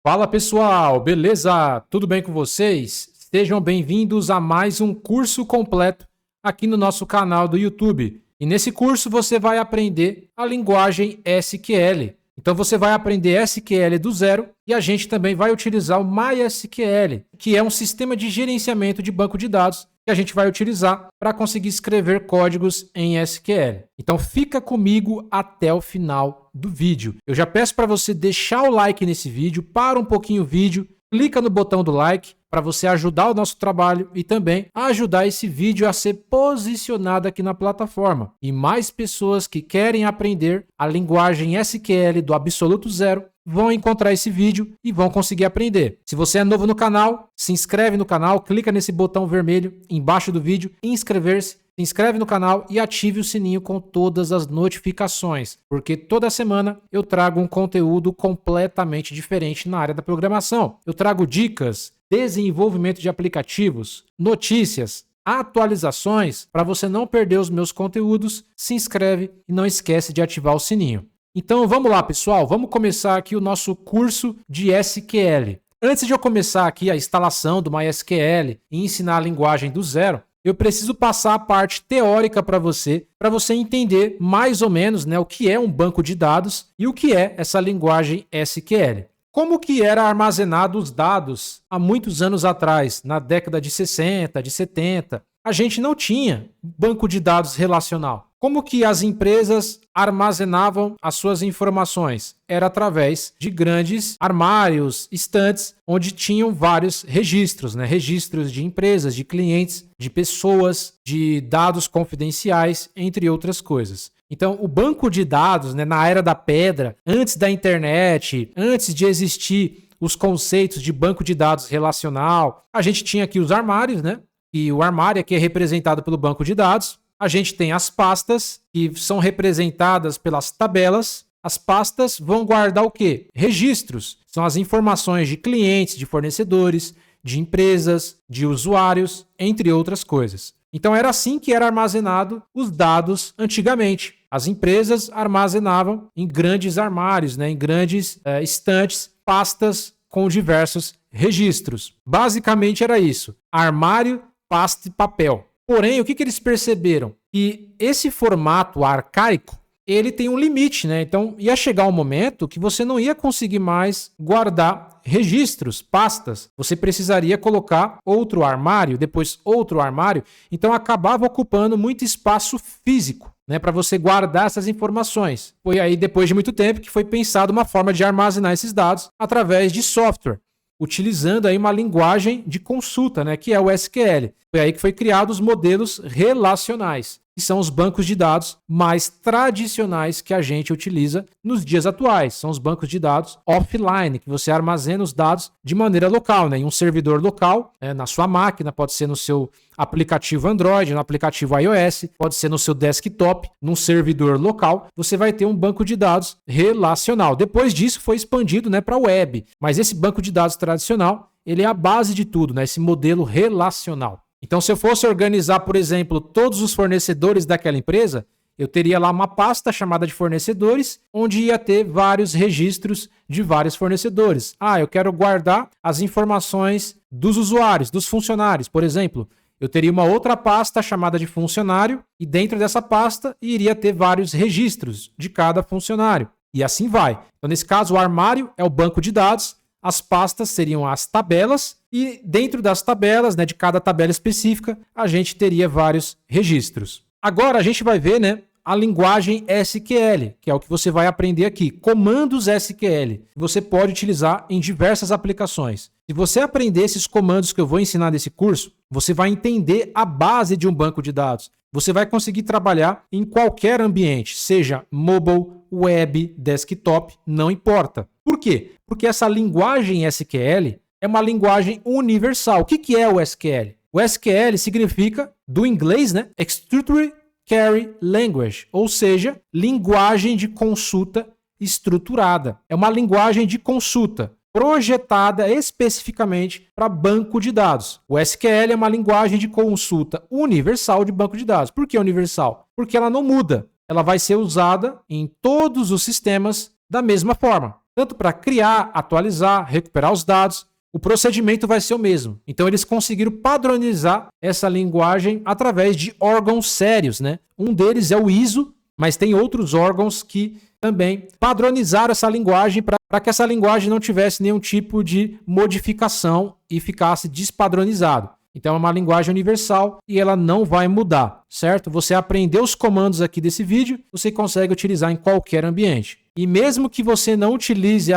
Fala pessoal, beleza? Tudo bem com vocês? Sejam bem-vindos a mais um curso completo aqui no nosso canal do YouTube. E nesse curso você vai aprender a linguagem SQL. Então você vai aprender SQL do zero e a gente também vai utilizar o MySQL, que é um sistema de gerenciamento de banco de dados que a gente vai utilizar para conseguir escrever códigos em SQL. Então fica comigo até o final do vídeo. Eu já peço para você deixar o like nesse vídeo, para um pouquinho o vídeo, clica no botão do like para você ajudar o nosso trabalho e também ajudar esse vídeo a ser posicionado aqui na plataforma. E mais pessoas que querem aprender a linguagem SQL do absoluto zero vão encontrar esse vídeo e vão conseguir aprender. Se você é novo no canal, se inscreve no canal, clica nesse botão vermelho embaixo do vídeo, inscrever-se, se inscreve no canal e ative o sininho com todas as notificações, porque toda semana eu trago um conteúdo completamente diferente na área da programação. Eu trago dicas, desenvolvimento de aplicativos, notícias, atualizações. Para você não perder os meus conteúdos, se inscreve e não esquece de ativar o sininho. Então vamos lá, pessoal, vamos começar aqui o nosso curso de SQL. Antes de eu começar aqui a instalação do MySQL e ensinar a linguagem do zero, eu preciso passar a parte teórica para você entender mais ou menos, o que é um banco de dados e o que é essa linguagem SQL. Como que era armazenado os dados há muitos anos atrás, na década de 60, de 70? A gente não tinha banco de dados relacional. Como que as empresas armazenavam as suas informações? Era através de grandes armários, estantes, onde tinham vários registros, registros de empresas, de clientes, de pessoas, de dados confidenciais, entre outras coisas. Então, o banco de dados, na era da pedra, antes da internet, antes de existir os conceitos de banco de dados relacional, a gente tinha aqui os armários, E o armário aqui é representado pelo banco de dados. A gente tem as pastas, que são representadas pelas tabelas. As pastas vão guardar o quê? Registros. São as informações de clientes, de fornecedores, de empresas, de usuários, entre outras coisas. Então era assim que era armazenado os dados antigamente. As empresas armazenavam em grandes armários, em grandes estantes, pastas com diversos registros. Basicamente era isso: armário, pasta e papel. Porém, o que eles perceberam? Que esse formato arcaico, ele tem um limite, Então, ia chegar um momento que você não ia conseguir mais guardar registros, pastas. Você precisaria colocar outro armário, depois outro armário. Então, acabava ocupando muito espaço físico, para você guardar essas informações. Foi aí, depois de muito tempo, que foi pensada uma forma de armazenar esses dados através de software, utilizando aí uma linguagem de consulta, que é o SQL. Foi aí que foi criado os modelos relacionais, que são os bancos de dados mais tradicionais que a gente utiliza nos dias atuais. São os bancos de dados offline, que você armazena os dados de maneira local, em um servidor local, na sua máquina, pode ser no seu aplicativo Android, no aplicativo iOS, pode ser no seu desktop, num servidor local. Você vai ter um banco de dados relacional. Depois disso foi expandido para a web, mas esse banco de dados tradicional, ele é a base de tudo, esse modelo relacional. Então, se eu fosse organizar, por exemplo, todos os fornecedores daquela empresa, eu teria lá uma pasta chamada de fornecedores, onde ia ter vários registros de vários fornecedores. Eu quero guardar as informações dos usuários, dos funcionários, por exemplo. Eu teria uma outra pasta chamada de funcionário e dentro dessa pasta iria ter vários registros de cada funcionário. E assim vai. Então, nesse caso, o armário é o banco de dados, as pastas seriam as tabelas e dentro das tabelas, de cada tabela específica, a gente teria vários registros. Agora a gente vai ver, a linguagem SQL, que é o que você vai aprender aqui. Comandos SQL. Você pode utilizar em diversas aplicações. Se você aprender esses comandos que eu vou ensinar nesse curso, você vai entender a base de um banco de dados. Você vai conseguir trabalhar em qualquer ambiente, seja mobile, web, desktop, não importa. Por quê? Porque essa linguagem SQL é uma linguagem universal. O que é o SQL? O SQL significa, do inglês, Structured Query Language, ou seja, linguagem de consulta estruturada. É uma linguagem de consulta projetada especificamente para banco de dados. O SQL é uma linguagem de consulta universal de banco de dados. Por que universal? Porque ela não muda. Ela vai ser usada em todos os sistemas da mesma forma. tanto para criar, atualizar, recuperar os dados, o procedimento vai ser o mesmo. Então eles conseguiram padronizar essa linguagem através de órgãos sérios, né? Um deles é o ISO, mas tem outros órgãos que também padronizaram essa linguagem para que essa linguagem não tivesse nenhum tipo de modificação e ficasse despadronizado. Então é uma linguagem universal e ela não vai mudar, certo? Você aprendeu os comandos aqui desse vídeo, você consegue utilizar em qualquer ambiente. E mesmo que você não utilize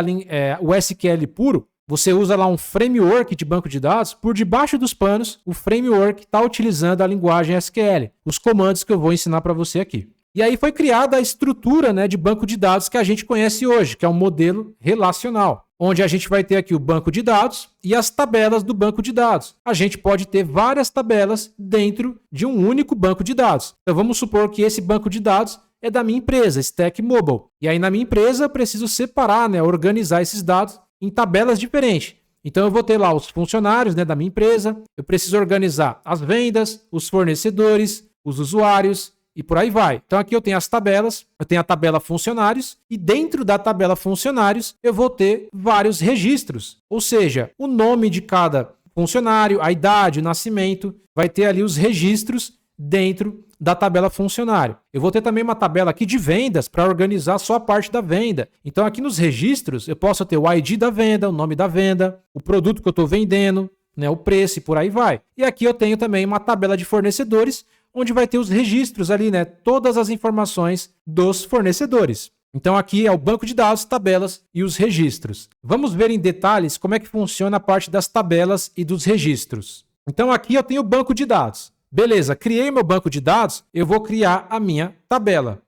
o SQL puro, você usa lá um framework de banco de dados, por debaixo dos panos, o framework está utilizando a linguagem SQL, os comandos que eu vou ensinar para você aqui. E aí foi criada a estrutura, né, de banco de dados que a gente conhece hoje, que é um modelo relacional, onde a gente vai ter aqui o banco de dados e as tabelas do banco de dados. A gente pode ter várias tabelas dentro de um único banco de dados. Então vamos supor que esse banco de dados é da minha empresa, Stack Mobile. E aí na minha empresa eu preciso separar, né, organizar esses dados em tabelas diferentes. Então eu vou ter lá os funcionários, né, da minha empresa, eu preciso organizar as vendas, os fornecedores, os usuários e por aí vai. Então aqui eu tenho as tabelas, eu tenho a tabela funcionários e dentro da tabela funcionários eu vou ter vários registros, ou seja, o nome de cada funcionário, a idade, o nascimento, vai ter ali os registros dentro da tabela funcionário. Eu vou ter também uma tabela aqui de vendas para organizar só a parte da venda. Então aqui nos registros eu posso ter o ID da venda, o nome da venda, o produto que eu estou vendendo, né, o preço e por aí vai. E aqui eu tenho também uma tabela de fornecedores, onde vai ter os registros ali, né, todas as informações dos fornecedores. Então aqui é o banco de dados, tabelas e os registros. Vamos ver em detalhes como é que funciona a parte das tabelas e dos registros. Então aqui eu tenho o banco de dados. Beleza, criei meu banco de dados, eu vou criar a minha tabela.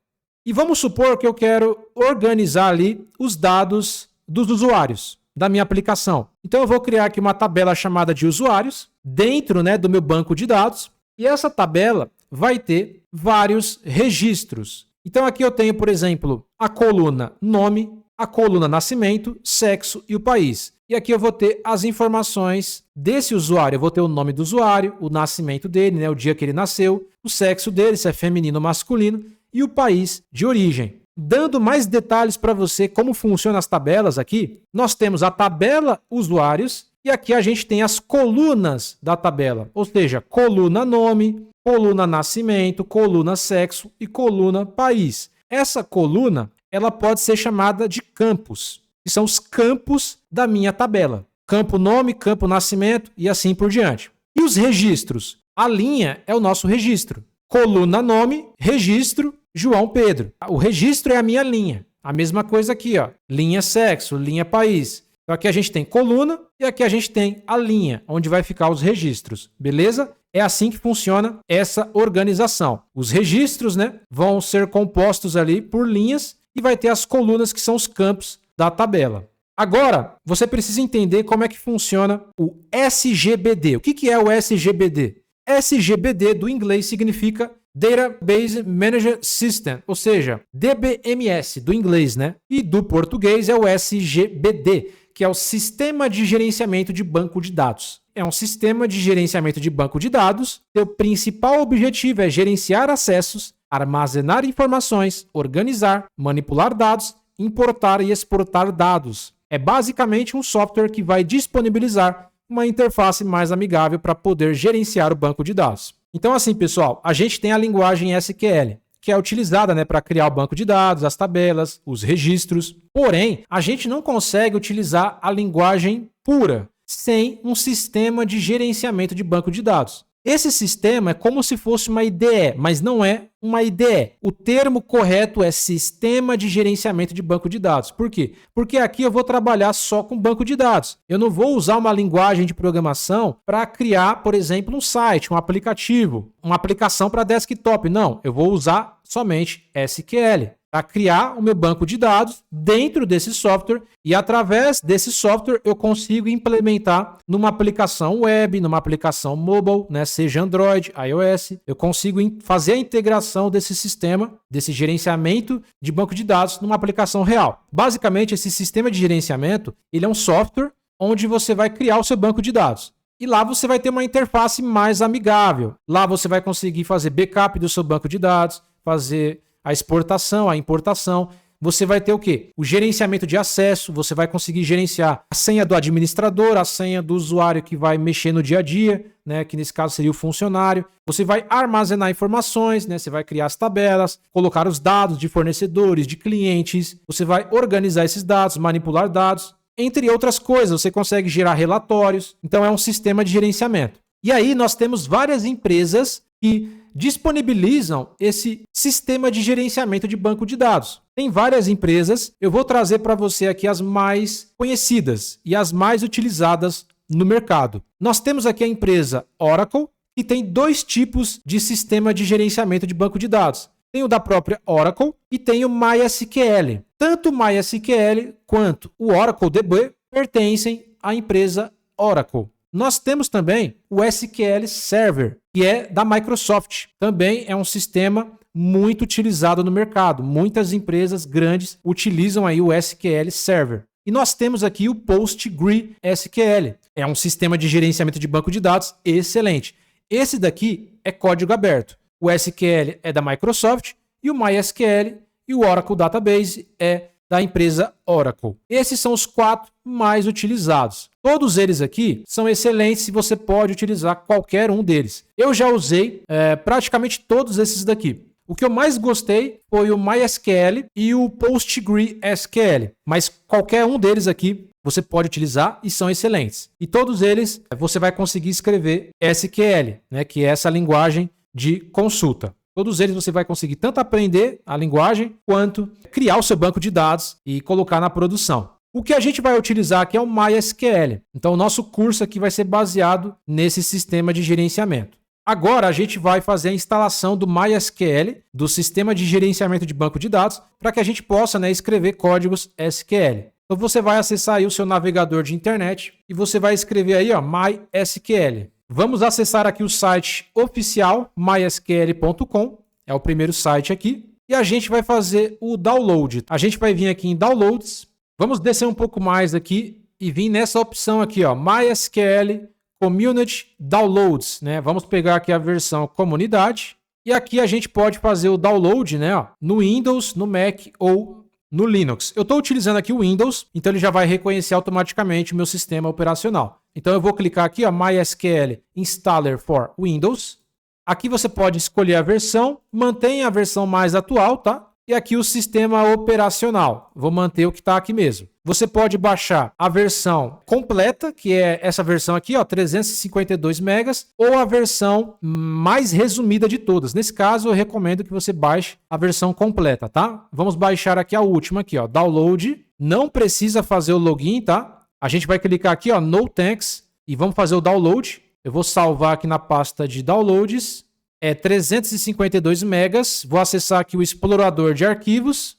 E vamos supor que eu quero organizar ali os dados dos usuários da minha aplicação. Então eu vou criar aqui uma tabela chamada de usuários dentro, né, do meu banco de dados. E essa tabela vai ter vários registros. Então aqui eu tenho, por exemplo, a coluna nome, a coluna nascimento, sexo e o país. E aqui eu vou ter as informações desse usuário. Eu vou ter o nome do usuário, o nascimento dele, né, o dia que ele nasceu, o sexo dele, se é feminino ou masculino, e o país de origem. Dando mais detalhes para você como funcionam as tabelas aqui, nós temos a tabela usuários e aqui a gente tem as colunas da tabela, ou seja, coluna nome, coluna nascimento, coluna sexo e coluna país. Essa coluna ela pode ser chamada de campos, que são os campos da minha tabela. Campo nome, campo nascimento e assim por diante. E os registros? A linha é o nosso registro. Coluna nome, registro, João Pedro. O registro é a minha linha. A mesma coisa aqui, ó. Linha sexo, linha país. Então aqui a gente tem coluna e aqui a gente tem a linha, onde vai ficar os registros. Beleza? É assim que funciona essa organização. Os registros, né, vão ser compostos ali por linhas e vai ter as colunas que são os campos da tabela. Agora, você precisa entender como é que funciona o SGBD. O que é o SGBD? SGBD do inglês significa Database Management System, ou seja, DBMS do inglês, né? E do português é o SGBD, que é o Sistema de Gerenciamento de Banco de Dados. É um sistema de gerenciamento de banco de dados. Seu principal objetivo é gerenciar acessos, armazenar informações, organizar, manipular dados, importar e exportar dados. É basicamente um software que vai disponibilizar uma interface mais amigável para poder gerenciar o banco de dados. Então, assim, pessoal, a gente tem a linguagem SQL, que é utilizada, né, para criar o banco de dados, as tabelas, os registros. Porém, a gente não consegue utilizar a linguagem pura, sem um sistema de gerenciamento de banco de dados. Esse sistema é como se fosse uma IDE, mas não é uma IDE. O termo correto é Sistema de Gerenciamento de Banco de Dados. Por quê? Porque aqui eu vou trabalhar só com banco de dados. Eu não vou usar uma linguagem de programação para criar, por exemplo, um site, um aplicativo, uma aplicação para desktop. Não, eu vou usar somente SQL para criar o meu banco de dados dentro desse software e através desse software eu consigo implementar numa aplicação web, numa aplicação mobile, né, seja Android, iOS, eu consigo fazer a integração desse sistema, desse gerenciamento de banco de dados numa aplicação real. Basicamente, esse sistema de gerenciamento, ele é um software onde você vai criar o seu banco de dados. E lá você vai ter uma interface mais amigável. Lá você vai conseguir fazer backup do seu banco de dados, fazer a exportação, a importação. você vai ter o quê? O gerenciamento de acesso, você vai conseguir gerenciar a senha do administrador, a senha do usuário que vai mexer no dia a dia, né, que nesse caso seria o funcionário. Você vai armazenar informações, né, você vai criar as tabelas, colocar os dados de fornecedores, de clientes, você vai organizar esses dados, manipular dados, entre outras coisas. Você consegue gerar relatórios. Então é um sistema de gerenciamento. E aí nós temos várias empresas que disponibilizam esse sistema de gerenciamento de banco de dados. Tem várias empresas, eu vou trazer para você aqui as mais conhecidas e as mais utilizadas no mercado. Nós temos aqui a empresa Oracle, que tem dois tipos de sistema de gerenciamento de banco de dados. Tem o da própria Oracle e tem o MySQL. Tanto o MySQL quanto o Oracle DB pertencem à empresa Oracle. Nós temos também o SQL Server, que é da Microsoft. Também é um sistema muito utilizado no mercado. Muitas empresas grandes utilizam aí o SQL Server. E nós temos aqui o PostgreSQL. É um sistema de gerenciamento de banco de dados excelente. Esse daqui é código aberto. O SQL é da Microsoft e o MySQL e o Oracle Database é da empresa Oracle. Esses são os 4 mais utilizados. Todos eles aqui são excelentes e você pode utilizar qualquer um deles. Eu já usei praticamente todos esses daqui. O que eu mais gostei foi o MySQL e o PostgreSQL, mas qualquer um deles aqui você pode utilizar e são excelentes. E todos eles você vai conseguir escrever SQL, né, que é essa linguagem de consulta. Todos eles você vai conseguir tanto aprender a linguagem quanto criar o seu banco de dados e colocar na produção. O que a gente vai utilizar aqui é o MySQL. Então o nosso curso aqui vai ser baseado nesse sistema de gerenciamento. Agora a gente vai fazer a instalação do MySQL, do sistema de gerenciamento de banco de dados, para que a gente possa, né, escrever códigos SQL. Então você vai acessar aí o seu navegador de internet e você vai escrever aí, ó, MySQL. Vamos acessar aqui o site oficial mysql.com, é o primeiro site aqui, e a gente vai fazer o download. A gente vai vir aqui em Downloads, vamos descer um pouco mais aqui e vir nessa opção aqui, ó, MySQL Community Downloads, né? Vamos pegar aqui a versão comunidade e aqui a gente pode fazer o download, né, ó, no Windows, no Mac ou no Linux. Eu estou utilizando aqui o Windows, então ele já vai reconhecer automaticamente o meu sistema operacional. Então eu vou clicar aqui, ó, MySQL Installer for Windows. Aqui você pode escolher a versão, mantenha a versão mais atual, tá? E aqui o sistema operacional. Vou manter o que está aqui mesmo. Você pode baixar a versão completa, que é essa versão aqui, ó, 352 megas, ou a versão mais resumida de todas. Nesse caso, eu recomendo que você baixe a versão completa, tá? Vamos baixar aqui a última aqui, ó, download. Não precisa fazer o login, tá? A gente vai clicar aqui, ó, no thanks, e vamos fazer o download. Eu vou salvar aqui na pasta de downloads. É 352 megas. Vou acessar aqui o explorador de arquivos,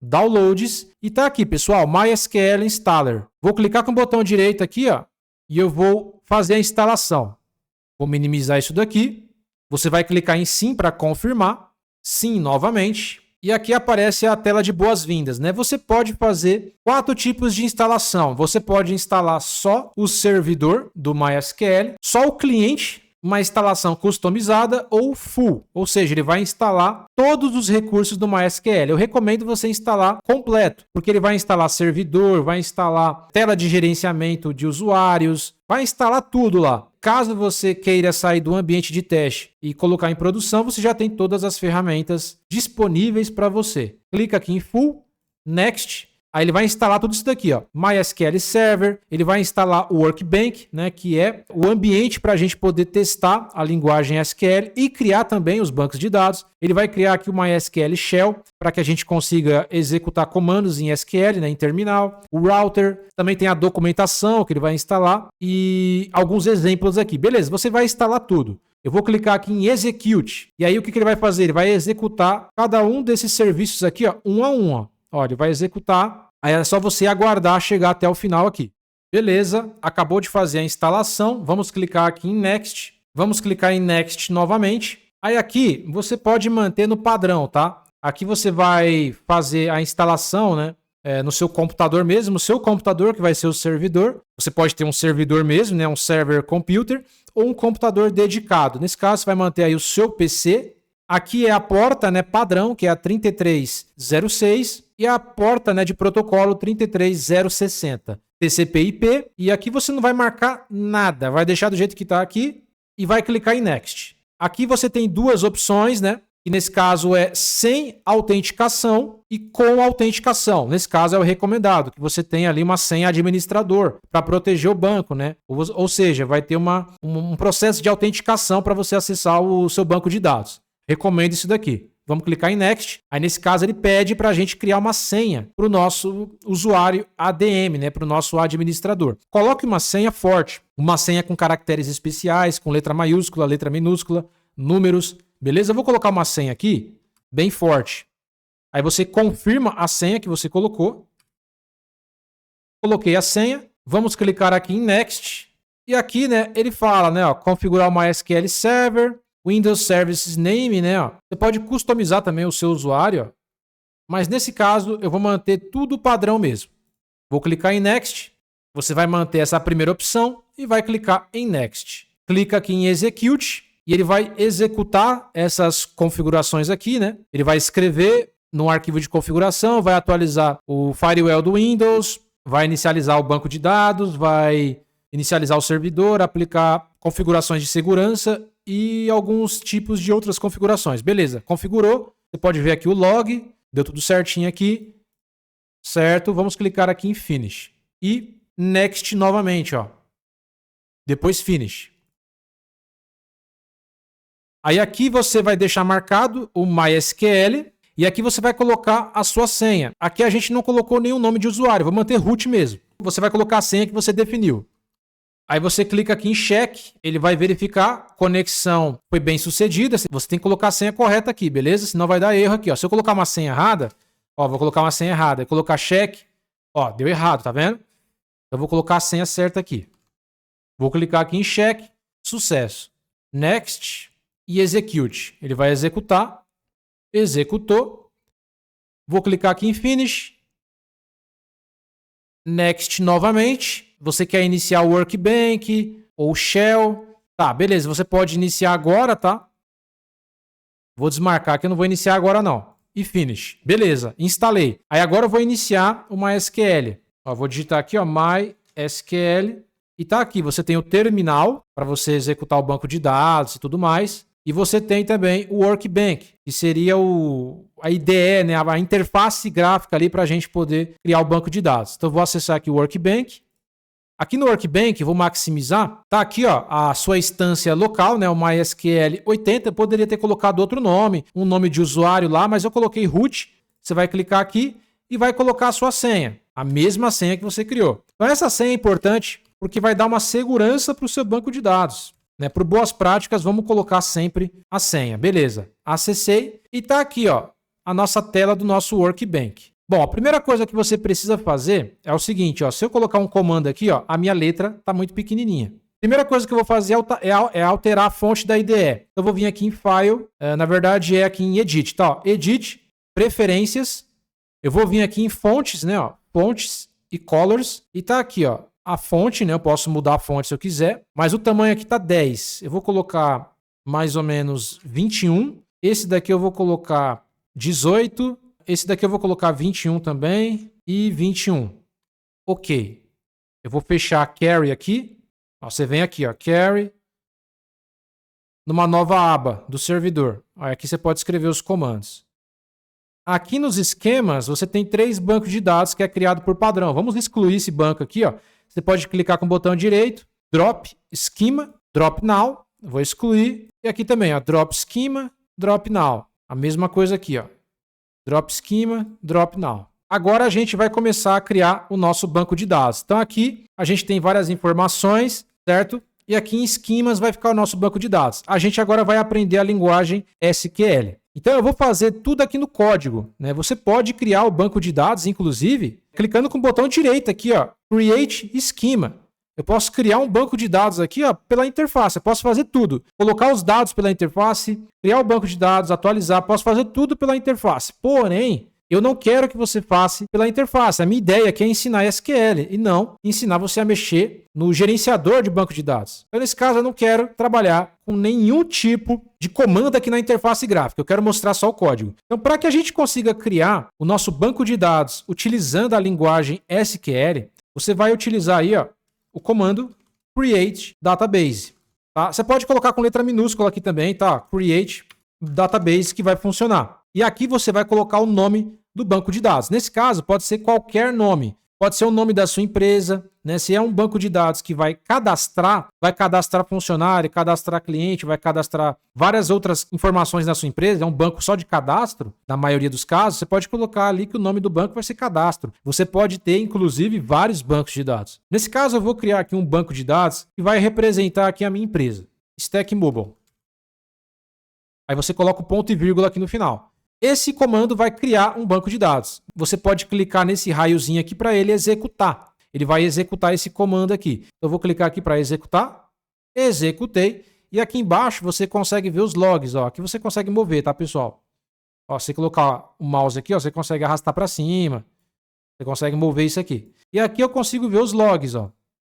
downloads, e tá aqui, pessoal, MySQL Installer. Vou clicar com o botão direito aqui, ó, e eu vou fazer a instalação. Vou minimizar isso daqui. Você vai clicar em sim para confirmar. Sim novamente. E aqui aparece a tela de boas-vindas, né? Você pode fazer 4 tipos de instalação. Você pode instalar só o servidor do MySQL, só o cliente, uma instalação customizada, ou full, ou seja, ele vai instalar todos os recursos do MySQL. Eu recomendo você instalar completo, porque ele vai instalar servidor, vai instalar tela de gerenciamento de usuários, vai instalar tudo lá. Caso você queira sair do ambiente de teste e colocar em produção, você já tem todas as ferramentas disponíveis para você. Clica aqui em full, next. Aí ele vai instalar tudo isso daqui, ó, MySQL Server, ele vai instalar o Workbench, né, que é o ambiente para a gente poder testar a linguagem SQL e criar também os bancos de dados. Ele vai criar aqui o MySQL Shell para que a gente consiga executar comandos em SQL, né, em terminal. O router, também tem a documentação que ele vai instalar e alguns exemplos aqui. Beleza, você vai instalar tudo. Eu vou clicar aqui em Execute e aí o que ele vai fazer? Ele vai executar cada um desses serviços aqui, ó, um a um, ó. Ó, ele vai executar, aí é só você aguardar chegar até o final aqui. Beleza, acabou de fazer a instalação, vamos clicar aqui em Next, vamos clicar em Next novamente. Aí aqui você pode manter no padrão, tá? Aqui você vai fazer a instalação, né, no seu computador mesmo, o seu computador que vai ser o servidor. Você pode ter um servidor mesmo, né, um server computer, ou um computador dedicado. Nesse caso você vai manter aí o seu PC. Aqui é a porta, né, padrão, que é a 3306. e a porta, né, de protocolo 33060. TCP/IP, e aqui você não vai marcar nada, vai deixar do jeito que está aqui e vai clicar em Next. Aqui você tem duas opções, né? Que nesse caso é sem autenticação e com autenticação. Nesse caso é o recomendado, que você tenha ali uma senha administrador para proteger o banco, né? Ou seja, vai ter um processo de autenticação para você acessar o seu banco de dados. Recomendo isso daqui. Vamos clicar em Next. Aí nesse caso ele pede para a gente criar uma senha para o nosso usuário ADM, né? Para o nosso administrador. Coloque uma senha forte, uma senha com caracteres especiais, com letra maiúscula, letra minúscula, números. Beleza? Eu vou colocar uma senha aqui, bem forte. Aí você confirma a senha que você colocou. Coloquei a senha. Vamos clicar aqui em Next. E aqui, né, ele fala, né, ó, configurar o MySQL Server, Windows Services Name, né, ó. Você pode customizar também o seu usuário, ó. Mas nesse caso, eu vou manter tudo padrão mesmo. Vou clicar em Next. Você vai manter essa primeira opção e vai clicar em Next. Clica aqui em Execute. E ele vai executar essas configurações aqui, né? Ele vai escrever no arquivo de configuração, vai atualizar o firewall do Windows, vai inicializar o banco de dados, vai inicializar o servidor, aplicar configurações de segurança e alguns tipos de outras configurações. Beleza, configurou. Você pode ver aqui o log, deu tudo certinho aqui. Certo, vamos clicar aqui em Finish. E Next novamente, ó. Depois Finish. Aí aqui você vai deixar marcado o MySQL e aqui você vai colocar a sua senha. Aqui a gente não colocou nenhum nome de usuário, vou manter root mesmo. Você vai colocar a senha que você definiu. Aí você clica aqui em check, ele vai verificar, conexão foi bem sucedida. Você tem que colocar a senha correta aqui, beleza? Senão vai dar erro aqui, ó. Se eu colocar uma senha errada, ó, vou colocar uma senha errada, colocar check, ó, deu errado, tá vendo? Eu vou colocar a senha certa aqui. Vou clicar aqui em check, sucesso. Next. E execute. Ele vai executar. Executou. Vou clicar aqui em Finish. Next novamente. Você quer iniciar o Workbench ou Shell. Tá, beleza. Você pode iniciar agora, tá? Vou desmarcar aqui. Eu não vou iniciar agora, não. E Finish. Beleza. Instalei. Aí agora eu vou iniciar o MySQL. Ó, vou digitar aqui, ó, MySQL. E tá aqui. Você tem o terminal para você executar o banco de dados e tudo mais. E você tem também o Workbench, que seria a IDE, né, a interface gráfica ali para a gente poder criar o banco de dados. Então eu vou acessar aqui o Workbench. Aqui no Workbench, vou maximizar. Tá aqui, ó, a sua instância local, né, o MySQL 80. Eu poderia ter colocado outro nome, um nome de usuário lá, mas eu coloquei root. Você vai clicar aqui e vai colocar a sua senha, a mesma senha que você criou. Então essa senha é importante porque vai dar uma segurança para o seu banco de dados. Né? Por boas práticas, vamos colocar sempre a senha. Beleza. Acessei e está aqui, ó, a nossa tela do nosso Workbench. Bom, a primeira coisa que você precisa fazer é o seguinte, ó, se eu colocar um comando aqui, ó, a minha letra está muito pequenininha. Primeira coisa que eu vou fazer é alterar a fonte da IDE. Eu vou vir aqui em File, na verdade é aqui em Edit, tá? Ó, Edit, Preferências. Eu vou vir aqui em Fontes, né? Ó, Fontes e Colors. E tá aqui, ó, a fonte, né? Eu posso mudar a fonte se eu quiser, mas o tamanho aqui tá 10. Eu vou colocar mais ou menos 21. Esse daqui eu vou colocar 18. Esse daqui eu vou colocar 21 também e 21. Ok. Eu vou fechar a Carry aqui. Ó, você vem aqui, ó, Carry, numa nova aba do servidor. Ó, aqui você pode escrever os comandos. Aqui nos esquemas, você tem 3 bancos de dados que é criado por padrão. Vamos excluir esse banco aqui, ó. Você pode clicar com o botão direito, Drop Schema, Drop Now. Vou excluir. E aqui também, ó, Drop Schema, Drop Now. A mesma coisa aqui, ó. Drop Schema, Drop Now. Agora a gente vai começar a criar o nosso banco de dados. Então aqui a gente tem várias informações, certo? E aqui em esquemas vai ficar o nosso banco de dados. A gente agora vai aprender a linguagem SQL. Então eu vou fazer tudo aqui no código, né? Você pode criar o banco de dados, inclusive, clicando com o botão direito aqui, ó, Create Schema. Eu posso criar um banco de dados aqui, ó, pela interface. Eu posso fazer tudo. Colocar os dados pela interface, criar o banco de dados, atualizar. Posso fazer tudo pela interface. Porém, Eu não quero que você faça pela interface. A minha ideia aqui é ensinar SQL e não ensinar você a mexer no gerenciador de banco de dados. Então, nesse caso, eu não quero trabalhar com nenhum tipo de comando aqui na interface gráfica. Eu quero mostrar só o código. Então, para que a gente consiga criar o nosso banco de dados utilizando a linguagem SQL, você vai utilizar aí, ó, o comando create database. Tá? Você pode colocar com letra minúscula aqui também, tá? Create database, que vai funcionar. E aqui você vai colocar o nome do banco de dados. Nesse caso, pode ser qualquer nome. Pode ser o nome da sua empresa, né? Se é um banco de dados que vai cadastrar funcionário, cadastrar cliente, vai cadastrar várias outras informações na sua empresa, é um banco só de cadastro, na maioria dos casos, você pode colocar ali que o nome do banco vai ser cadastro. Você pode ter, inclusive, vários bancos de dados. Nesse caso, eu vou criar aqui um banco de dados que vai representar aqui a minha empresa, Stack Mobile. Aí você coloca o ponto e vírgula aqui no final. Esse comando vai criar um banco de dados. Você pode clicar nesse raiozinho aqui para ele executar. Ele vai executar esse comando aqui. Então, eu vou clicar aqui para executar. Executei. E aqui embaixo você consegue ver os logs. Ó. Aqui você consegue mover, tá, pessoal? Ó, você colocar o mouse aqui, ó, você consegue arrastar para cima. Você consegue mover isso aqui. E aqui eu consigo ver os logs. Ó.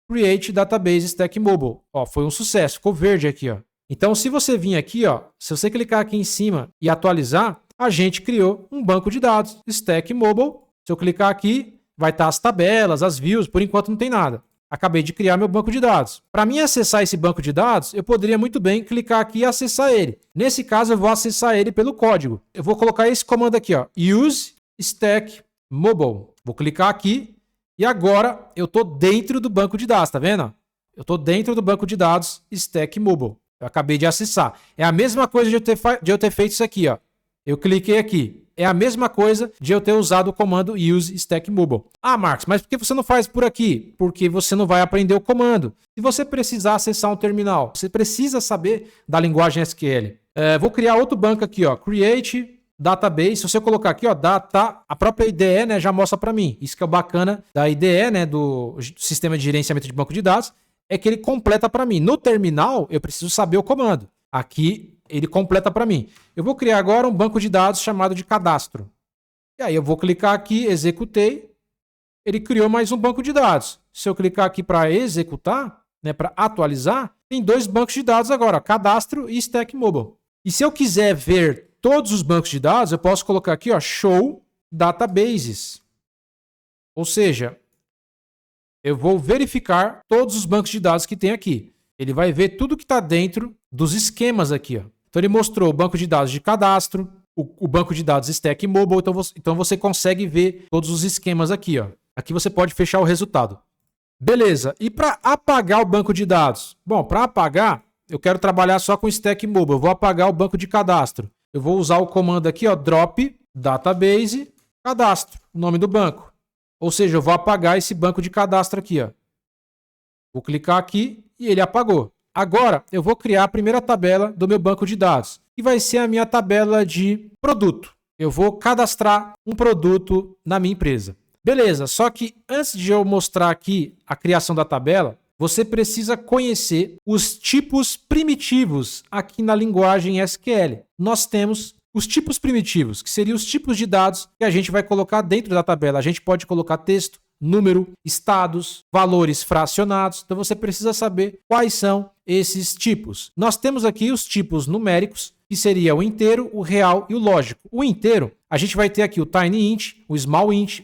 Create Database Stack Mobile. Ó, foi um sucesso. Ficou verde aqui. Ó. Então, se você vir aqui, ó, se você clicar aqui em cima e atualizar, a gente criou um banco de dados, Stack Mobile. Se eu clicar aqui, vai estar as tabelas, as views, por enquanto não tem nada. Acabei de criar meu banco de dados. Para mim acessar esse banco de dados, eu poderia muito bem clicar aqui e acessar ele. Nesse caso, eu vou acessar ele pelo código. Eu vou colocar esse comando aqui, ó, use Stack Mobile. Vou clicar aqui e agora eu estou dentro do banco de dados, tá vendo? Eu estou dentro do banco de dados Stack Mobile. Eu acabei de acessar. É a mesma coisa de eu ter feito isso aqui, ó. Eu cliquei aqui. É a mesma coisa de eu ter usado o comando use Stack Mobile. Ah, Marcos, mas por que você não faz por aqui? Porque você não vai aprender o comando. Se você precisar acessar um terminal, você precisa saber da linguagem SQL. Vou criar outro banco aqui, ó. Create Database. Se você colocar aqui, ó, data, a própria IDE, né, já mostra para mim. Isso que é o bacana da IDE, né, do sistema de gerenciamento de banco de dados, é que ele completa para mim. No terminal, eu preciso saber o comando. Aqui ele completa para mim. Eu vou criar agora um banco de dados chamado de cadastro. E aí eu vou clicar aqui, executei. Ele criou mais um banco de dados. Se eu clicar aqui para executar, né, para atualizar, tem dois bancos de dados agora, cadastro e Stack Mobile. E se eu quiser ver todos os bancos de dados, eu posso colocar aqui, ó, show databases. Ou seja, eu vou verificar todos os bancos de dados que tem aqui. Ele vai ver tudo que está dentro dos esquemas aqui, ó. Então ele mostrou o banco de dados de cadastro, o banco de dados Stack Mobile, então você consegue ver todos os esquemas aqui, ó. Aqui você pode fechar o resultado. Beleza, e para apagar o banco de dados? Bom, para apagar, eu quero trabalhar só com Stack Mobile, eu vou apagar o banco de cadastro. Eu vou usar o comando aqui, ó, drop database cadastro, o nome do banco. Ou seja, eu vou apagar esse banco de cadastro aqui, ó. Vou clicar aqui e ele apagou. Agora, eu vou criar a primeira tabela do meu banco de dados, que vai ser a minha tabela de produto. Eu vou cadastrar um produto na minha empresa. Beleza, só que antes de eu mostrar aqui a criação da tabela, você precisa conhecer os tipos primitivos aqui na linguagem SQL. Nós temos os tipos primitivos, que seriam os tipos de dados que a gente vai colocar dentro da tabela. A gente pode colocar texto, número, estados, valores fracionados. Então você precisa saber quais são esses tipos. Nós temos aqui os tipos numéricos, que seria o inteiro, o real e o lógico. O inteiro, a gente vai ter aqui o tiny int, o small int,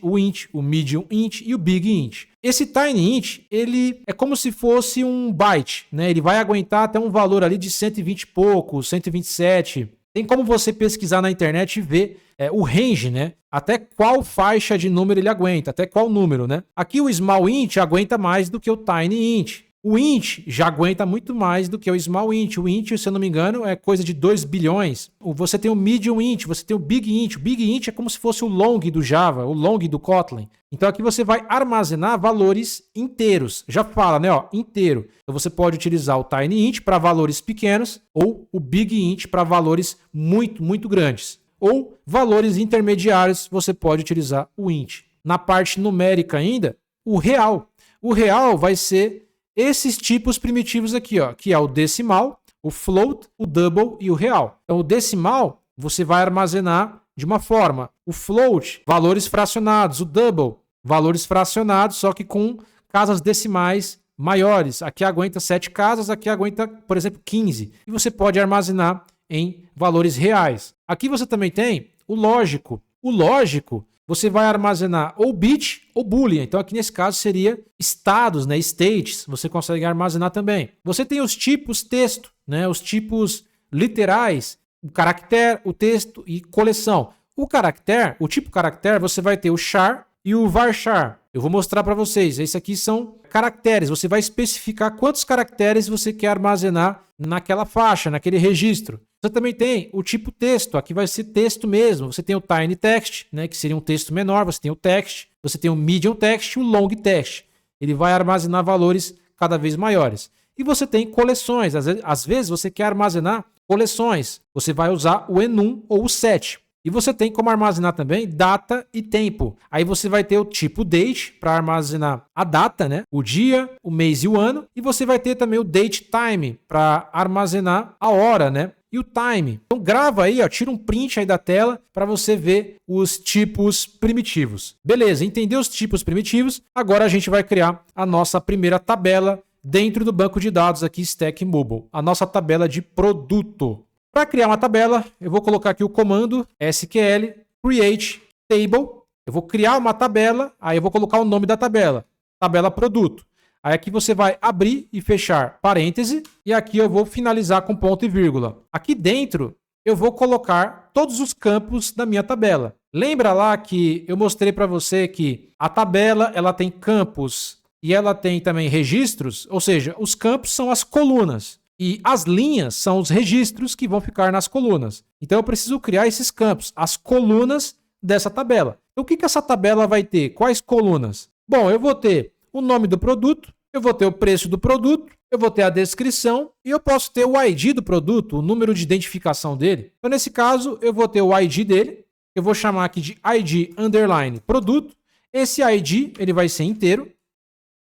o medium int e o big int. Esse tiny int, ele é como se fosse um byte, né? Ele vai aguentar até um valor ali de 120 e pouco, 127. Tem como você pesquisar na internet e ver o range, né? Até qual faixa de número ele aguenta, até qual número, né? Aqui o small int aguenta mais do que o tiny int. O int já aguenta muito mais do que o small int. O int, se eu não me engano, é coisa de 2 bilhões. Você tem o medium int, você tem o big int. O big int é como se fosse o long do Java, o long do Kotlin. Então aqui você vai armazenar valores inteiros. Já fala, né? Ó, inteiro. Então você pode utilizar o tiny int para valores pequenos ou o big int para valores muito, muito grandes. Ou valores intermediários, você pode utilizar o int. Na parte numérica ainda, o real. O real vai ser esses tipos primitivos aqui, ó, que é o decimal, o float, o double e o real. Então, o decimal, você vai armazenar de uma forma. O float, valores fracionados. O double, valores fracionados, só que com casas decimais maiores. Aqui aguenta 7 casas, aqui aguenta, por exemplo, 15. E você pode armazenar em valores reais. Aqui você também tem o lógico. O lógico, você vai armazenar ou bit ou boolean. Então aqui nesse caso seria estados, né, states, você consegue armazenar também. Você tem os tipos texto, né, os tipos literais, o caractere, o texto e coleção. O caractere, o tipo caractere, você vai ter o char e o varchar. Eu vou mostrar para vocês. Esses aqui são caracteres. Você vai especificar quantos caracteres você quer armazenar naquela faixa, naquele registro. Você também tem o tipo texto. Aqui vai ser texto mesmo. Você tem o tiny text, né, que seria um texto menor. Você tem o text. Você tem o medium text e o long text. Ele vai armazenar valores cada vez maiores. E você tem coleções. Às vezes você quer armazenar coleções. Você vai usar o enum ou o set. E você tem como armazenar também data e tempo. Aí você vai ter o tipo date para armazenar a data, né? O dia, o mês e o ano. E você vai ter também o date time para armazenar a hora, né? E o time. Então grava aí, ó, tira um print aí da tela para você ver os tipos primitivos. Beleza, entendeu os tipos primitivos? Agora a gente vai criar a nossa primeira tabela dentro do banco de dados aqui Stack Mobile. A nossa tabela de produto. Para criar uma tabela, eu vou colocar aqui o comando SQL create table. Eu vou criar uma tabela, aí eu vou colocar o nome da tabela, tabela produto. Aí aqui você vai abrir e fechar parêntese e aqui eu vou finalizar com ponto e vírgula. Aqui dentro eu vou colocar todos os campos da minha tabela. Lembra lá que eu mostrei para você que a tabela ela tem campos e ela tem também registros, ou seja, os campos são as colunas. E as linhas são os registros que vão ficar nas colunas. Então eu preciso criar esses campos, as colunas dessa tabela. Então, o que essa tabela vai ter? Quais colunas? Bom, eu vou ter o nome do produto, eu vou ter o preço do produto, eu vou ter a descrição e eu posso ter o ID do produto, o número de identificação dele. Então, nesse caso, eu vou ter o ID dele, eu vou chamar aqui de ID underline produto. Esse ID ele vai ser inteiro.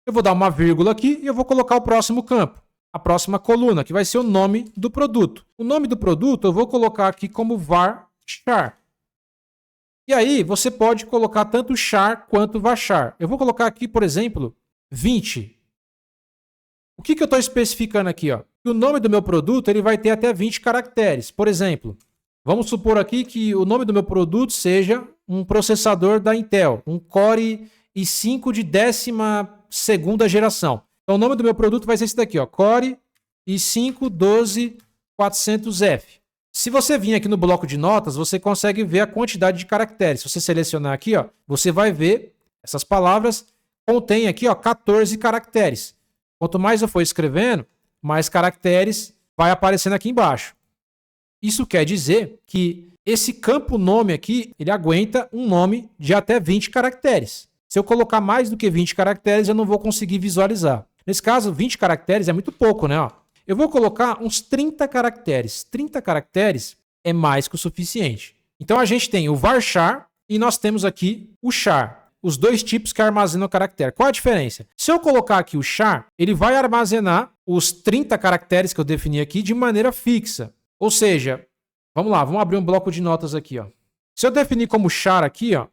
Eu vou dar uma vírgula aqui e eu vou colocar o próximo campo. A próxima coluna, que vai ser o nome do produto. O nome do produto eu vou colocar aqui como varchar. E aí você pode colocar tanto char quanto varchar. Eu vou colocar aqui, por exemplo, 20. O que eu estou especificando aqui? Ó? O nome do meu produto ele vai ter até 20 caracteres. Por exemplo, vamos supor aqui que o nome do meu produto seja um processador da Intel, um Core i5 de 12ª geração. Então, o nome do meu produto vai ser esse daqui, ó, Core i5 12400F. Se você vir aqui no bloco de notas, você consegue ver a quantidade de caracteres. Se você selecionar aqui, ó, você vai ver essas palavras contêm aqui, ó, 14 caracteres. Quanto mais eu for escrevendo, mais caracteres vai aparecendo aqui embaixo. Isso quer dizer que esse campo nome aqui, ele aguenta um nome de até 20 caracteres. Se eu colocar mais do que 20 caracteres, eu não vou conseguir visualizar. Nesse caso, 20 caracteres é muito pouco, né? Ó, eu vou colocar uns 30 caracteres. 30 caracteres é mais que o suficiente. Então, a gente tem o varchar e nós temos aqui o char. Os dois tipos que armazenam o caractere. Qual a diferença? Se eu colocar aqui o char, ele vai armazenar os 30 caracteres que eu defini aqui de maneira fixa. Ou seja, vamos lá, vamos abrir um bloco de notas aqui. Ó. Se eu definir como char aqui, ó,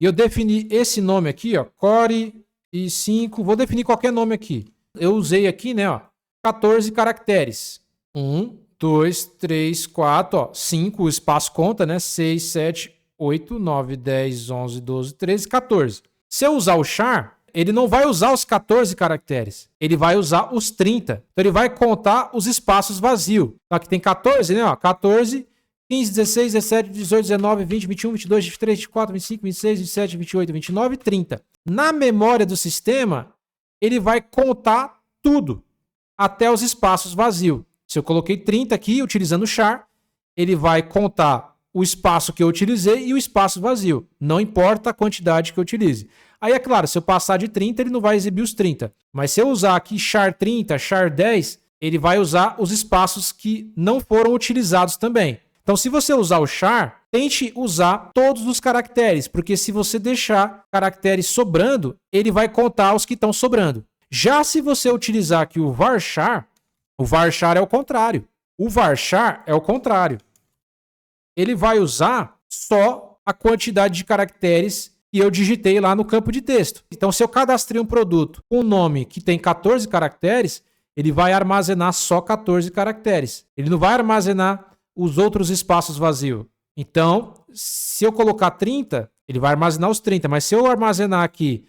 e eu definir esse nome aqui, ó, Core i5, vou definir qualquer nome aqui. Eu usei aqui, né, ó, 14 caracteres. 1, 2, 3, 4, ó, 5, o espaço conta, né? 6, 7, 8, 9, 10, 11, 12, 13, 14. Se eu usar o char, ele não vai usar os 14 caracteres. Ele vai usar os 30. Então ele vai contar os espaços vazios. Então aqui tem 14, né, ó, 14, 15, 16, 17, 18, 19, 20, 21, 22, 23, 24, 25, 26, 27, 28, 29 e 30. Na memória do sistema, ele vai contar tudo, até os espaços vazios. Se eu coloquei 30 aqui, utilizando o char, ele vai contar o espaço que eu utilizei e o espaço vazio. Não importa a quantidade que eu utilize. Aí, é claro, se eu passar de 30, ele não vai exibir os 30. Mas se eu usar aqui char 30, char 10, ele vai usar os espaços que não foram utilizados também. Então, se você usar o char, tente usar todos os caracteres, porque se você deixar caracteres sobrando, ele vai contar os que estão sobrando. Já se você utilizar aqui o varchar é o contrário. O varchar é o contrário. ele vai usar só a quantidade de caracteres que eu digitei lá no campo de texto. Então, se eu cadastrei um produto com um nome que tem 14 caracteres, ele vai armazenar só 14 caracteres. Ele não vai armazenar os outros espaços vazios. Então, se eu colocar 30, ele vai armazenar os 30. Mas se eu armazenar aqui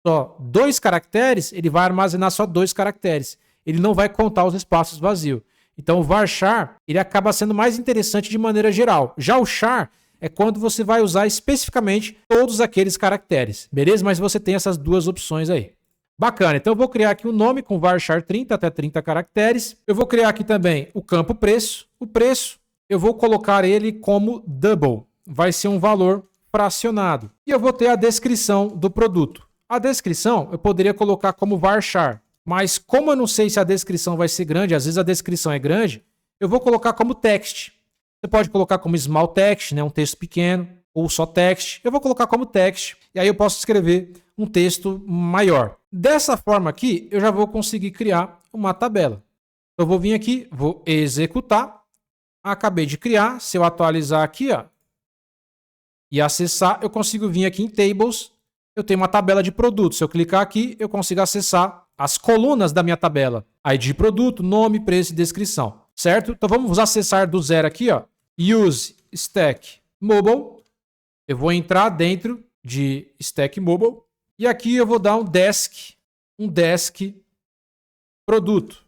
só 2 caracteres, ele vai armazenar só 2 caracteres. Ele não vai contar os espaços vazios. Então, o varchar, ele acaba sendo mais interessante de maneira geral. Já o char é quando você vai usar especificamente todos aqueles caracteres. Beleza? Mas você tem essas duas opções aí. Bacana. Então, eu vou criar aqui um nome com varchar 30 até 30 caracteres. Eu vou criar aqui também o campo preço. O preço, eu vou colocar ele como double. Vai ser um valor fracionado. E eu vou ter a descrição do produto. A descrição, eu poderia colocar como varchar. Mas como eu não sei se a descrição vai ser grande, às vezes a descrição é grande, eu vou colocar como text. Você pode colocar como small text, né, um texto pequeno, ou só text. Eu vou colocar como text, e aí eu posso escrever um texto maior. Dessa forma aqui, eu já vou conseguir criar uma tabela. Eu vou vir aqui, vou executar. Acabei de criar. Se eu atualizar aqui, ó, e acessar, eu consigo vir aqui em Tables. Eu tenho uma tabela de produtos. Se eu clicar aqui, eu consigo acessar as colunas da minha tabela. ID de produto, nome, preço e descrição. Certo? Então vamos acessar do zero aqui, ó. Use Stack Mobile. Eu vou entrar dentro de Stack Mobile. E aqui eu vou dar um desk produto.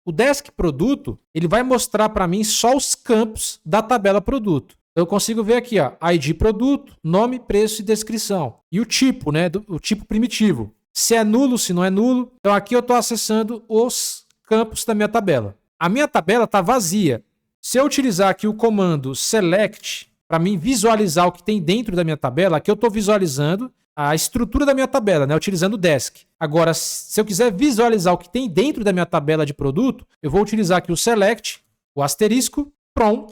O desk produto, ele vai mostrar para mim só os campos da tabela produto. Eu consigo ver aqui, ó, ID produto, nome, preço e descrição. E o tipo, né, o tipo primitivo. Se é nulo, se não é nulo. Então aqui eu estou acessando os campos da minha tabela. A minha tabela está vazia. Se eu utilizar aqui o comando select, para mim visualizar o que tem dentro da minha tabela, aqui eu estou visualizando a estrutura da minha tabela, né, utilizando o desk. Agora, se eu quiser visualizar o que tem dentro da minha tabela de produto, eu vou utilizar aqui o select, o asterisco, from,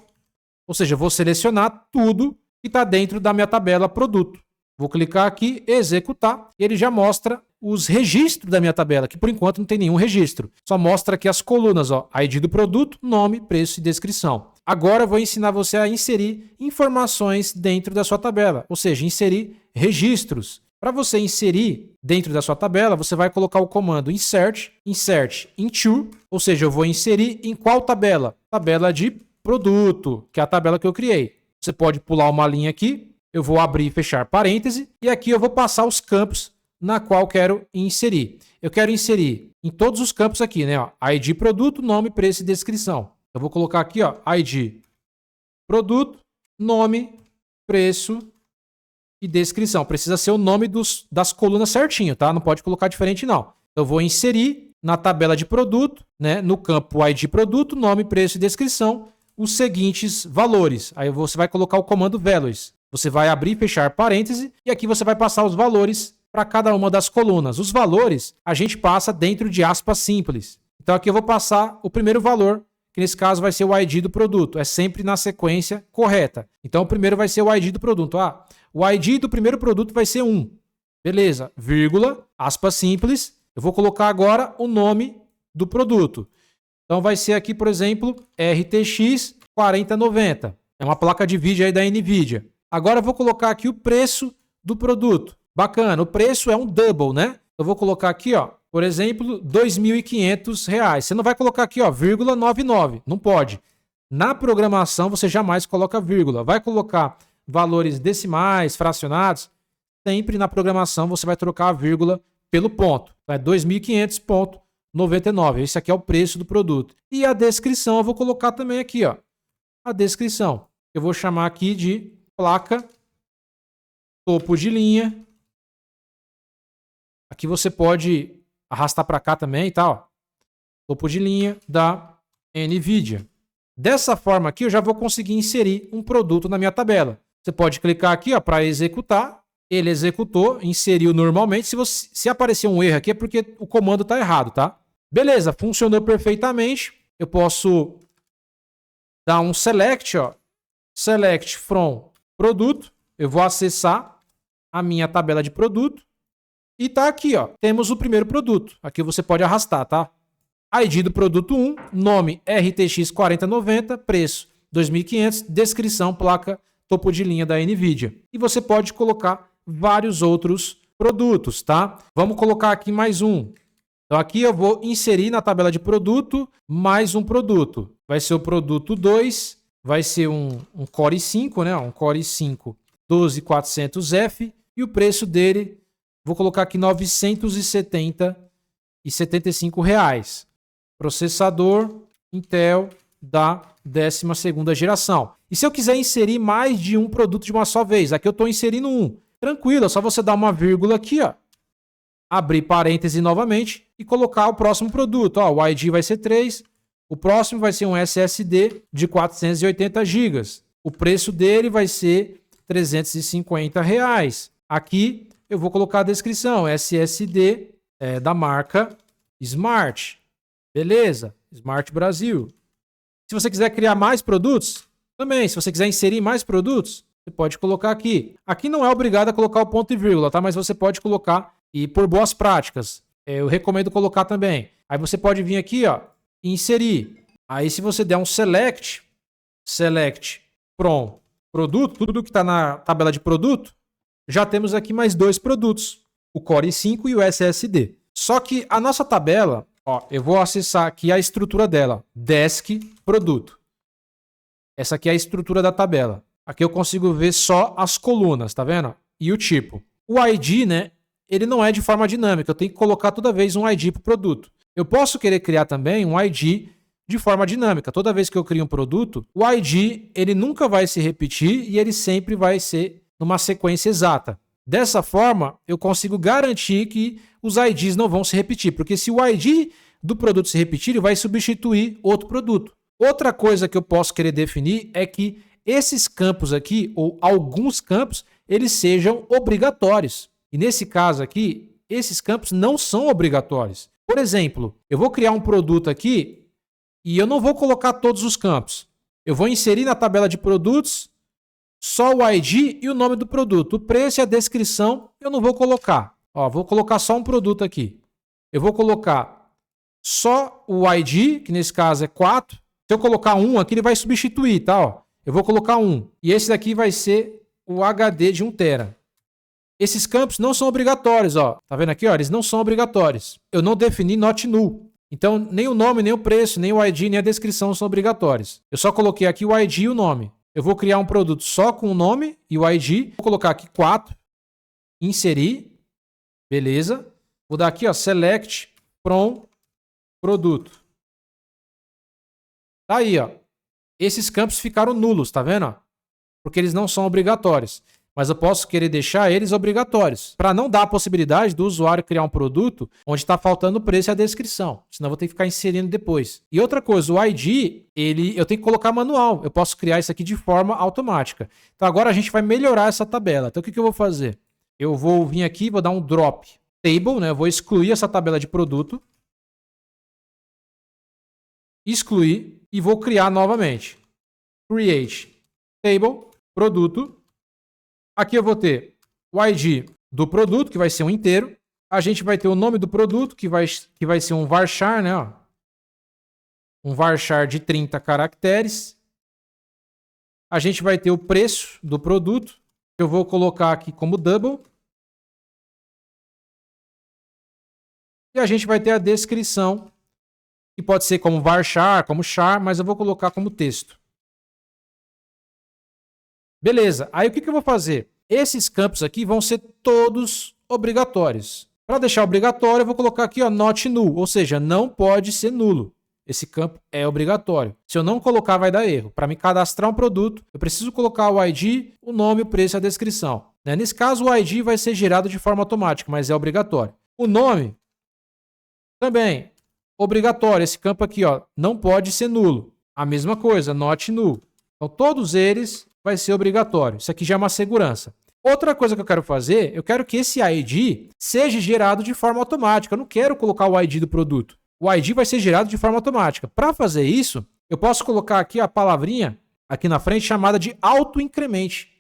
ou seja, eu vou selecionar tudo que está dentro da minha tabela produto. Vou clicar aqui, executar, e ele já mostra os registros da minha tabela, que por enquanto não tem nenhum registro. Só mostra aqui as colunas, ó, ID do produto, nome, preço e descrição. Agora eu vou ensinar você a inserir informações dentro da sua tabela, ou seja, inserir registros. Para você inserir dentro da sua tabela, você vai colocar o comando insert into, ou seja, eu vou inserir em qual tabela? Tabela de produto, que é a tabela que eu criei. Você pode pular uma linha aqui, eu vou abrir e fechar parêntese, e aqui eu vou passar os campos na qual quero inserir. Eu quero inserir em todos os campos aqui, né? Ó, ID produto, nome, preço e descrição. Eu vou colocar aqui, ó, ID produto, nome, preço e descrição. Precisa ser o nome das colunas certinho, tá? Não pode colocar diferente, não. Eu vou inserir na tabela de produto, né, no campo ID produto, nome, preço e descrição, os seguintes valores. Aí você vai colocar o comando values. Você vai abrir e fechar parêntese e aqui você vai passar os valores para cada uma das colunas. Os valores a gente passa dentro de aspas simples. Então aqui eu vou passar o primeiro valor, que nesse caso vai ser o ID do produto. É sempre na sequência correta. Então o primeiro vai ser o ID do produto. Ah, o ID do primeiro produto vai ser 1. Beleza, vírgula, aspas simples. Eu vou colocar agora o nome do produto. Então vai ser aqui, por exemplo, RTX 4090. É uma placa de vídeo aí da NVIDIA. Agora eu vou colocar aqui o preço do produto. Bacana, o preço é um double, né? Eu vou colocar aqui, ó, por exemplo, R$ 2.500. Você não vai colocar aqui, ó, 0,99. Não pode. Na programação você jamais coloca vírgula. Vai colocar valores decimais, fracionados. Sempre na programação você vai trocar a vírgula pelo ponto. Então é 2.500,99. Esse aqui é o preço do produto. E a descrição eu vou colocar também aqui, ó. A descrição. Eu vou chamar aqui de placa, topo de linha. Aqui você pode arrastar para cá também, tá? Ó. Topo de linha da NVIDIA. Dessa forma aqui eu já vou conseguir inserir um produto na minha tabela. Você pode clicar aqui para executar. Ele executou, inseriu normalmente. Se aparecer um erro aqui é porque o comando está errado, tá? Beleza, funcionou perfeitamente. Eu posso dar um select, ó. Select from produto. Eu vou acessar a minha tabela de produto. E tá aqui, ó. Temos o primeiro produto. Aqui você pode arrastar, tá? ID do produto 1, nome RTX 4090, preço 2500, descrição, placa, topo de linha da NVIDIA. E você pode colocar vários outros produtos, tá? Vamos colocar aqui mais um. Então aqui eu vou inserir na tabela de produto mais um produto. Vai ser o produto 2, vai ser um Core i5, né? Um Core i5 12400F e o preço dele, vou colocar aqui 975 reais. Processador Intel da 12ª geração. E se eu quiser inserir mais de um produto de uma só vez, aqui eu estou inserindo um. Tranquilo, é só você dar uma vírgula aqui, ó. Abrir parêntese novamente e colocar o próximo produto. Ó, o ID vai ser 3, o próximo vai ser um SSD de 480 GB. O preço dele vai ser R$350. Aqui eu vou colocar a descrição, SSD da marca Smart. Beleza, Smart Brasil. Se você quiser criar mais produtos, também, se você quiser inserir mais produtos, você pode colocar aqui. Aqui não é obrigado a colocar o ponto e vírgula, tá? Mas você pode colocar, e por boas práticas, eu recomendo colocar também. Aí você pode vir aqui, ó, e inserir. Aí se você der um select from produto, tudo que está na tabela de produto, já temos aqui mais dois produtos, o Core i5 e o SSD. Só que a nossa tabela, ó, eu vou acessar aqui a estrutura dela, Desk Produto. Essa aqui é a estrutura da tabela. Aqui eu consigo ver só as colunas, tá vendo? E o tipo. O ID, né, ele não é de forma dinâmica, eu tenho que colocar toda vez um ID para o produto. Eu posso querer criar também um ID de forma dinâmica. Toda vez que eu crio um produto, o ID ele nunca vai se repetir e ele sempre vai ser numa sequência exata. Dessa forma, eu consigo garantir que os IDs não vão se repetir, porque se o ID do produto se repetir, ele vai substituir outro produto. Outra coisa que eu posso querer definir é que esses campos aqui, ou alguns campos, eles sejam obrigatórios. E nesse caso aqui, esses campos não são obrigatórios. Por exemplo, eu vou criar um produto aqui e eu não vou colocar todos os campos. Eu vou inserir na tabela de produtos só o ID e o nome do produto. O preço e a descrição eu não vou colocar. Ó, vou colocar só um produto aqui. Eu vou colocar só o ID, que nesse caso é 4. Se eu colocar um aqui, ele vai substituir, tá? Ó, eu vou colocar um. E esse daqui vai ser o HD de 1 TB. Esses campos não são obrigatórios, ó. Tá vendo aqui, ó? Eles não são obrigatórios. Eu não defini not null. Então, nem o nome, nem o preço, nem o ID, nem a descrição são obrigatórios. Eu só coloquei aqui o ID e o nome. Eu vou criar um produto só com o nome e o ID. Vou colocar aqui 4. Inserir. Beleza. Vou dar aqui, ó, select from produto. Tá aí, ó. Esses campos ficaram nulos, tá vendo? Porque eles não são obrigatórios. Mas eu posso querer deixar eles obrigatórios, para não dar a possibilidade do usuário criar um produto onde está faltando o preço e a descrição. Senão eu vou ter que ficar inserindo depois. E outra coisa, o ID, eu tenho que colocar manual. Eu posso criar isso aqui de forma automática. Então agora a gente vai melhorar essa tabela. Então o que eu vou fazer? Eu vou vir aqui, vou dar um drop table, né? Eu vou excluir essa tabela de produto. Excluir e vou criar novamente. Create table, produto. Aqui eu vou ter o ID do produto, que vai ser um inteiro. A gente vai ter o nome do produto, que vai ser um varchar, né? Ó. Um varchar de 30 caracteres. A gente vai ter o preço do produto, que eu vou colocar aqui como double. E a gente vai ter a descrição, que pode ser como varchar, como char, mas eu vou colocar como texto. Beleza, aí o que eu vou fazer? Esses campos aqui vão ser todos obrigatórios. Para deixar obrigatório, eu vou colocar aqui, ó, not null, ou seja, não pode ser nulo. Esse campo é obrigatório. Se eu não colocar, vai dar erro. Para me cadastrar um produto, eu preciso colocar o ID, o nome, o preço e a descrição. Nesse caso, o ID vai ser gerado de forma automática, mas é obrigatório. O nome, também, obrigatório. Esse campo aqui, ó, não pode ser nulo. A mesma coisa, not null. Então, todos eles vai ser obrigatório. Isso aqui já é uma segurança. Outra coisa que eu quero fazer, eu quero que esse ID seja gerado de forma automática. Eu não quero colocar o ID do produto. O ID vai ser gerado de forma automática. Para fazer isso, eu posso colocar aqui a palavrinha aqui na frente chamada de auto-incremente.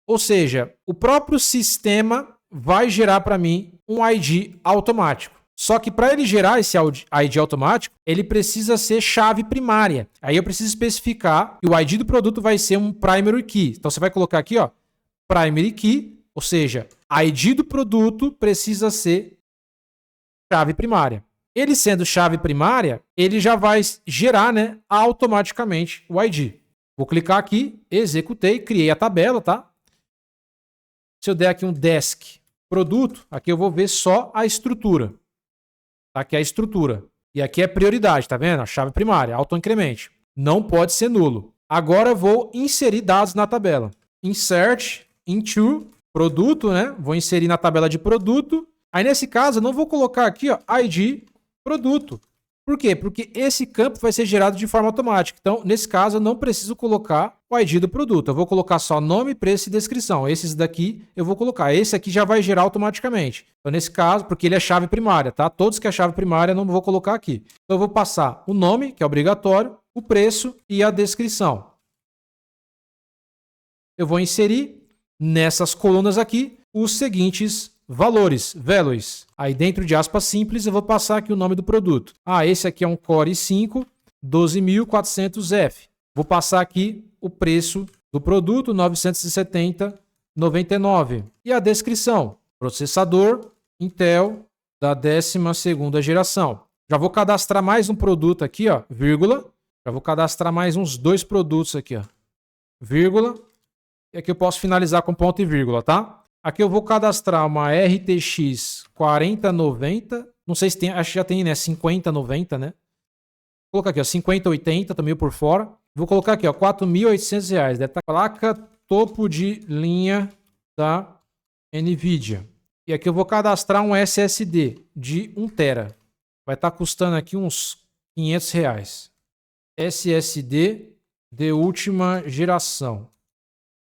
Ou seja, o próprio sistema vai gerar para mim um ID automático. Só que para ele gerar esse ID automático, ele precisa ser chave primária. Aí eu preciso especificar que o ID do produto vai ser um primary key. Então você vai colocar aqui, ó, primary key, ou seja, ID do produto precisa ser chave primária. Ele sendo chave primária, ele já vai gerar, né, automaticamente o ID. Vou clicar aqui, executei, criei a tabela, tá? Se eu der aqui um desk produto, aqui eu vou ver só a estrutura. Aqui é a estrutura. E aqui é prioridade, tá vendo? A chave primária, autoincremente. Não pode ser nulo. Agora eu vou inserir dados na tabela. Insert into produto, né? Vou inserir na tabela de produto. Aí nesse caso eu não vou colocar aqui, ó, ID produto. Por quê? Porque esse campo vai ser gerado de forma automática. Então, nesse caso, eu não preciso colocar o ID do produto. Eu vou colocar só nome, preço e descrição. Esses daqui eu vou colocar. Esse aqui já vai gerar automaticamente. Então, nesse caso, porque ele é chave primária, tá? Todos que é chave primária eu não vou colocar aqui. Então, eu vou passar o nome, que é obrigatório, o preço e a descrição. Eu vou inserir nessas colunas aqui os seguintes valores, values. Aí dentro de aspas simples eu vou passar aqui o nome do produto. Ah, esse aqui é um Core i5 12400F. Vou passar aqui o preço do produto, 970,99. E a descrição, processador Intel da 12ª geração. Já vou cadastrar mais um produto aqui, ó, vírgula. Já vou cadastrar mais uns 2 produtos aqui, ó, vírgula. E aqui eu posso finalizar com ponto e vírgula, tá? Aqui eu vou cadastrar uma RTX 4090. Não sei se tem, acho que já tem, né? 5090, né? Vou colocar aqui, ó, 5080, tá meio por fora. Vou colocar aqui, ó, R$4.800. Deve estar placa topo de linha da NVIDIA. E aqui eu vou cadastrar um SSD de 1 TB. Vai estar custando aqui uns R$500. SSD de última geração.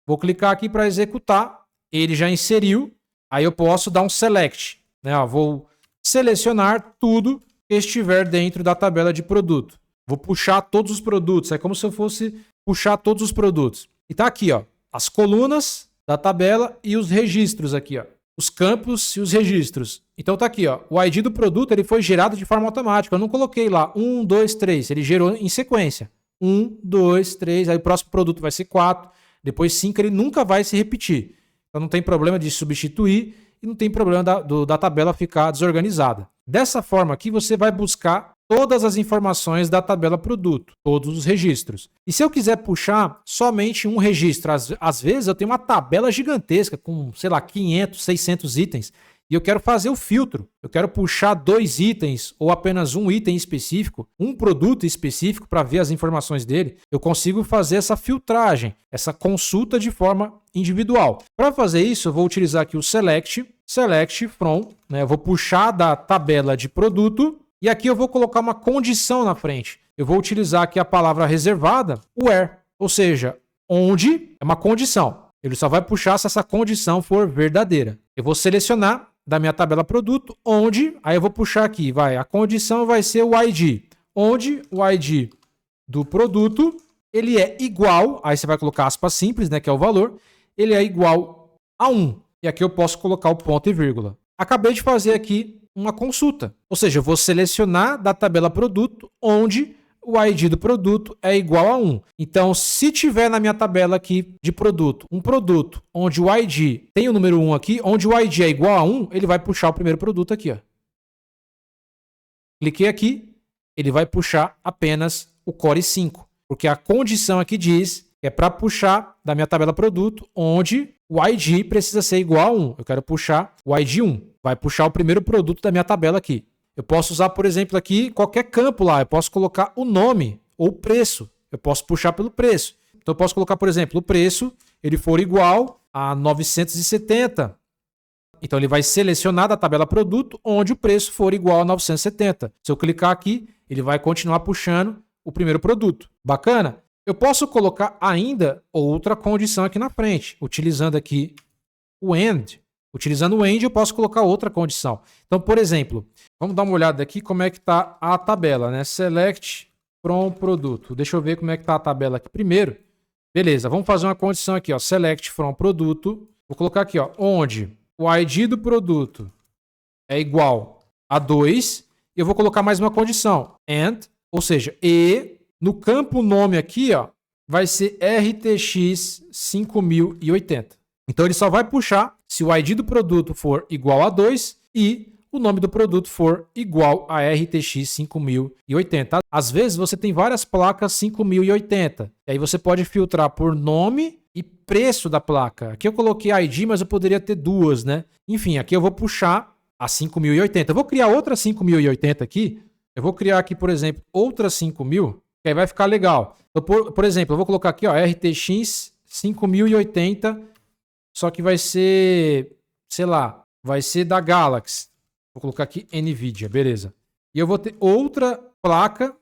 Vou clicar aqui para executar. Ele já inseriu. Aí eu posso dar um select, né? Ó, vou selecionar tudo que estiver dentro da tabela de produto. Vou puxar todos os produtos. É como se eu fosse puxar todos os produtos. E tá aqui, ó, as colunas da tabela e os registros aqui, ó. Os campos e os registros. Então tá aqui, ó. O ID do produto ele foi gerado de forma automática. Eu não coloquei lá 1, 2, 3. Ele gerou em sequência. 1, 2, 3. Aí o próximo produto vai ser 4. Depois 5. Ele nunca vai se repetir. Então não tem problema de substituir e não tem problema da tabela ficar desorganizada. Dessa forma aqui você vai buscar todas as informações da tabela produto, todos os registros. E se eu quiser puxar somente um registro, às vezes eu tenho uma tabela gigantesca com, sei lá, 500, 600 itens e eu quero fazer o filtro. Eu quero puxar 2 itens ou apenas um item específico, um produto específico para ver as informações dele. Eu consigo fazer essa filtragem, essa consulta de forma individual. Para fazer isso, eu vou utilizar aqui o select from, né? Eu vou puxar da tabela de produto e aqui eu vou colocar uma condição na frente. Eu vou utilizar aqui a palavra reservada, where, ou seja, onde é uma condição. Ele só vai puxar se essa condição for verdadeira. Eu vou selecionar da minha tabela produto, onde, aí eu vou puxar aqui, a condição vai ser o ID, onde o ID do produto, ele é igual, aí você vai colocar aspas simples, né, que é o valor, ele é igual a 1. E aqui eu posso colocar o ponto e vírgula. Acabei de fazer aqui uma consulta, ou seja, eu vou selecionar da tabela produto, onde o ID do produto é igual a 1. Então, se tiver na minha tabela aqui de produto, um produto onde o ID tem o número 1 aqui, onde o ID é igual a 1, ele vai puxar o primeiro produto aqui, ó. Cliquei aqui, ele vai puxar apenas o Core i5, porque a condição aqui diz que é para puxar da minha tabela produto, onde o ID precisa ser igual a 1. Eu quero puxar o ID 1. Vai puxar o primeiro produto da minha tabela aqui. Eu posso usar, por exemplo, aqui qualquer campo lá. Eu posso colocar o nome ou o preço. Eu posso puxar pelo preço. Então eu posso colocar, por exemplo, o preço, ele for igual a 970. Então ele vai selecionar da tabela produto onde o preço for igual a 970. Se eu clicar aqui, ele vai continuar puxando o primeiro produto. Bacana? Eu posso colocar ainda outra condição aqui na frente, utilizando aqui o AND. Utilizando o AND, eu posso colocar outra condição. Então, por exemplo, vamos dar uma olhada aqui como é que está a tabela, né? Select from produto. Deixa eu ver como é que está a tabela aqui primeiro. Beleza, vamos fazer uma condição aqui, ó. Select from produto. Vou colocar aqui, ó, onde o ID do produto é igual a 2, e eu vou colocar mais uma condição, and, ou seja, e no campo nome aqui, ó, vai ser RTX 5080. Então ele só vai puxar se o ID do produto for igual a 2 e o nome do produto for igual a RTX 5080. Às vezes você tem várias placas 5080. E aí você pode filtrar por nome e preço da placa. Aqui eu coloquei ID, mas eu poderia ter duas, né? Enfim, aqui eu vou puxar a 5080. Eu vou criar outra 5080 aqui. Eu vou criar aqui, por exemplo, outra 5000, que aí vai ficar legal. Então, por exemplo, eu vou colocar aqui, ó, RTX 5080, só que vai ser, sei lá, vai ser da Galaxy. Vou colocar aqui NVIDIA, beleza. E eu vou ter outra placa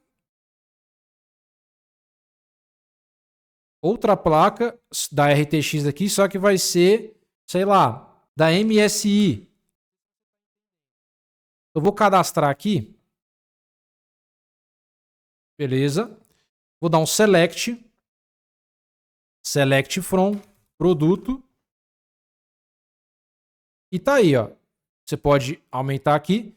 da RTX aqui, só que vai ser, sei lá, da MSI. Eu vou cadastrar aqui. Beleza. Vou dar um select. Select from produto. E tá aí, ó. Você pode aumentar aqui.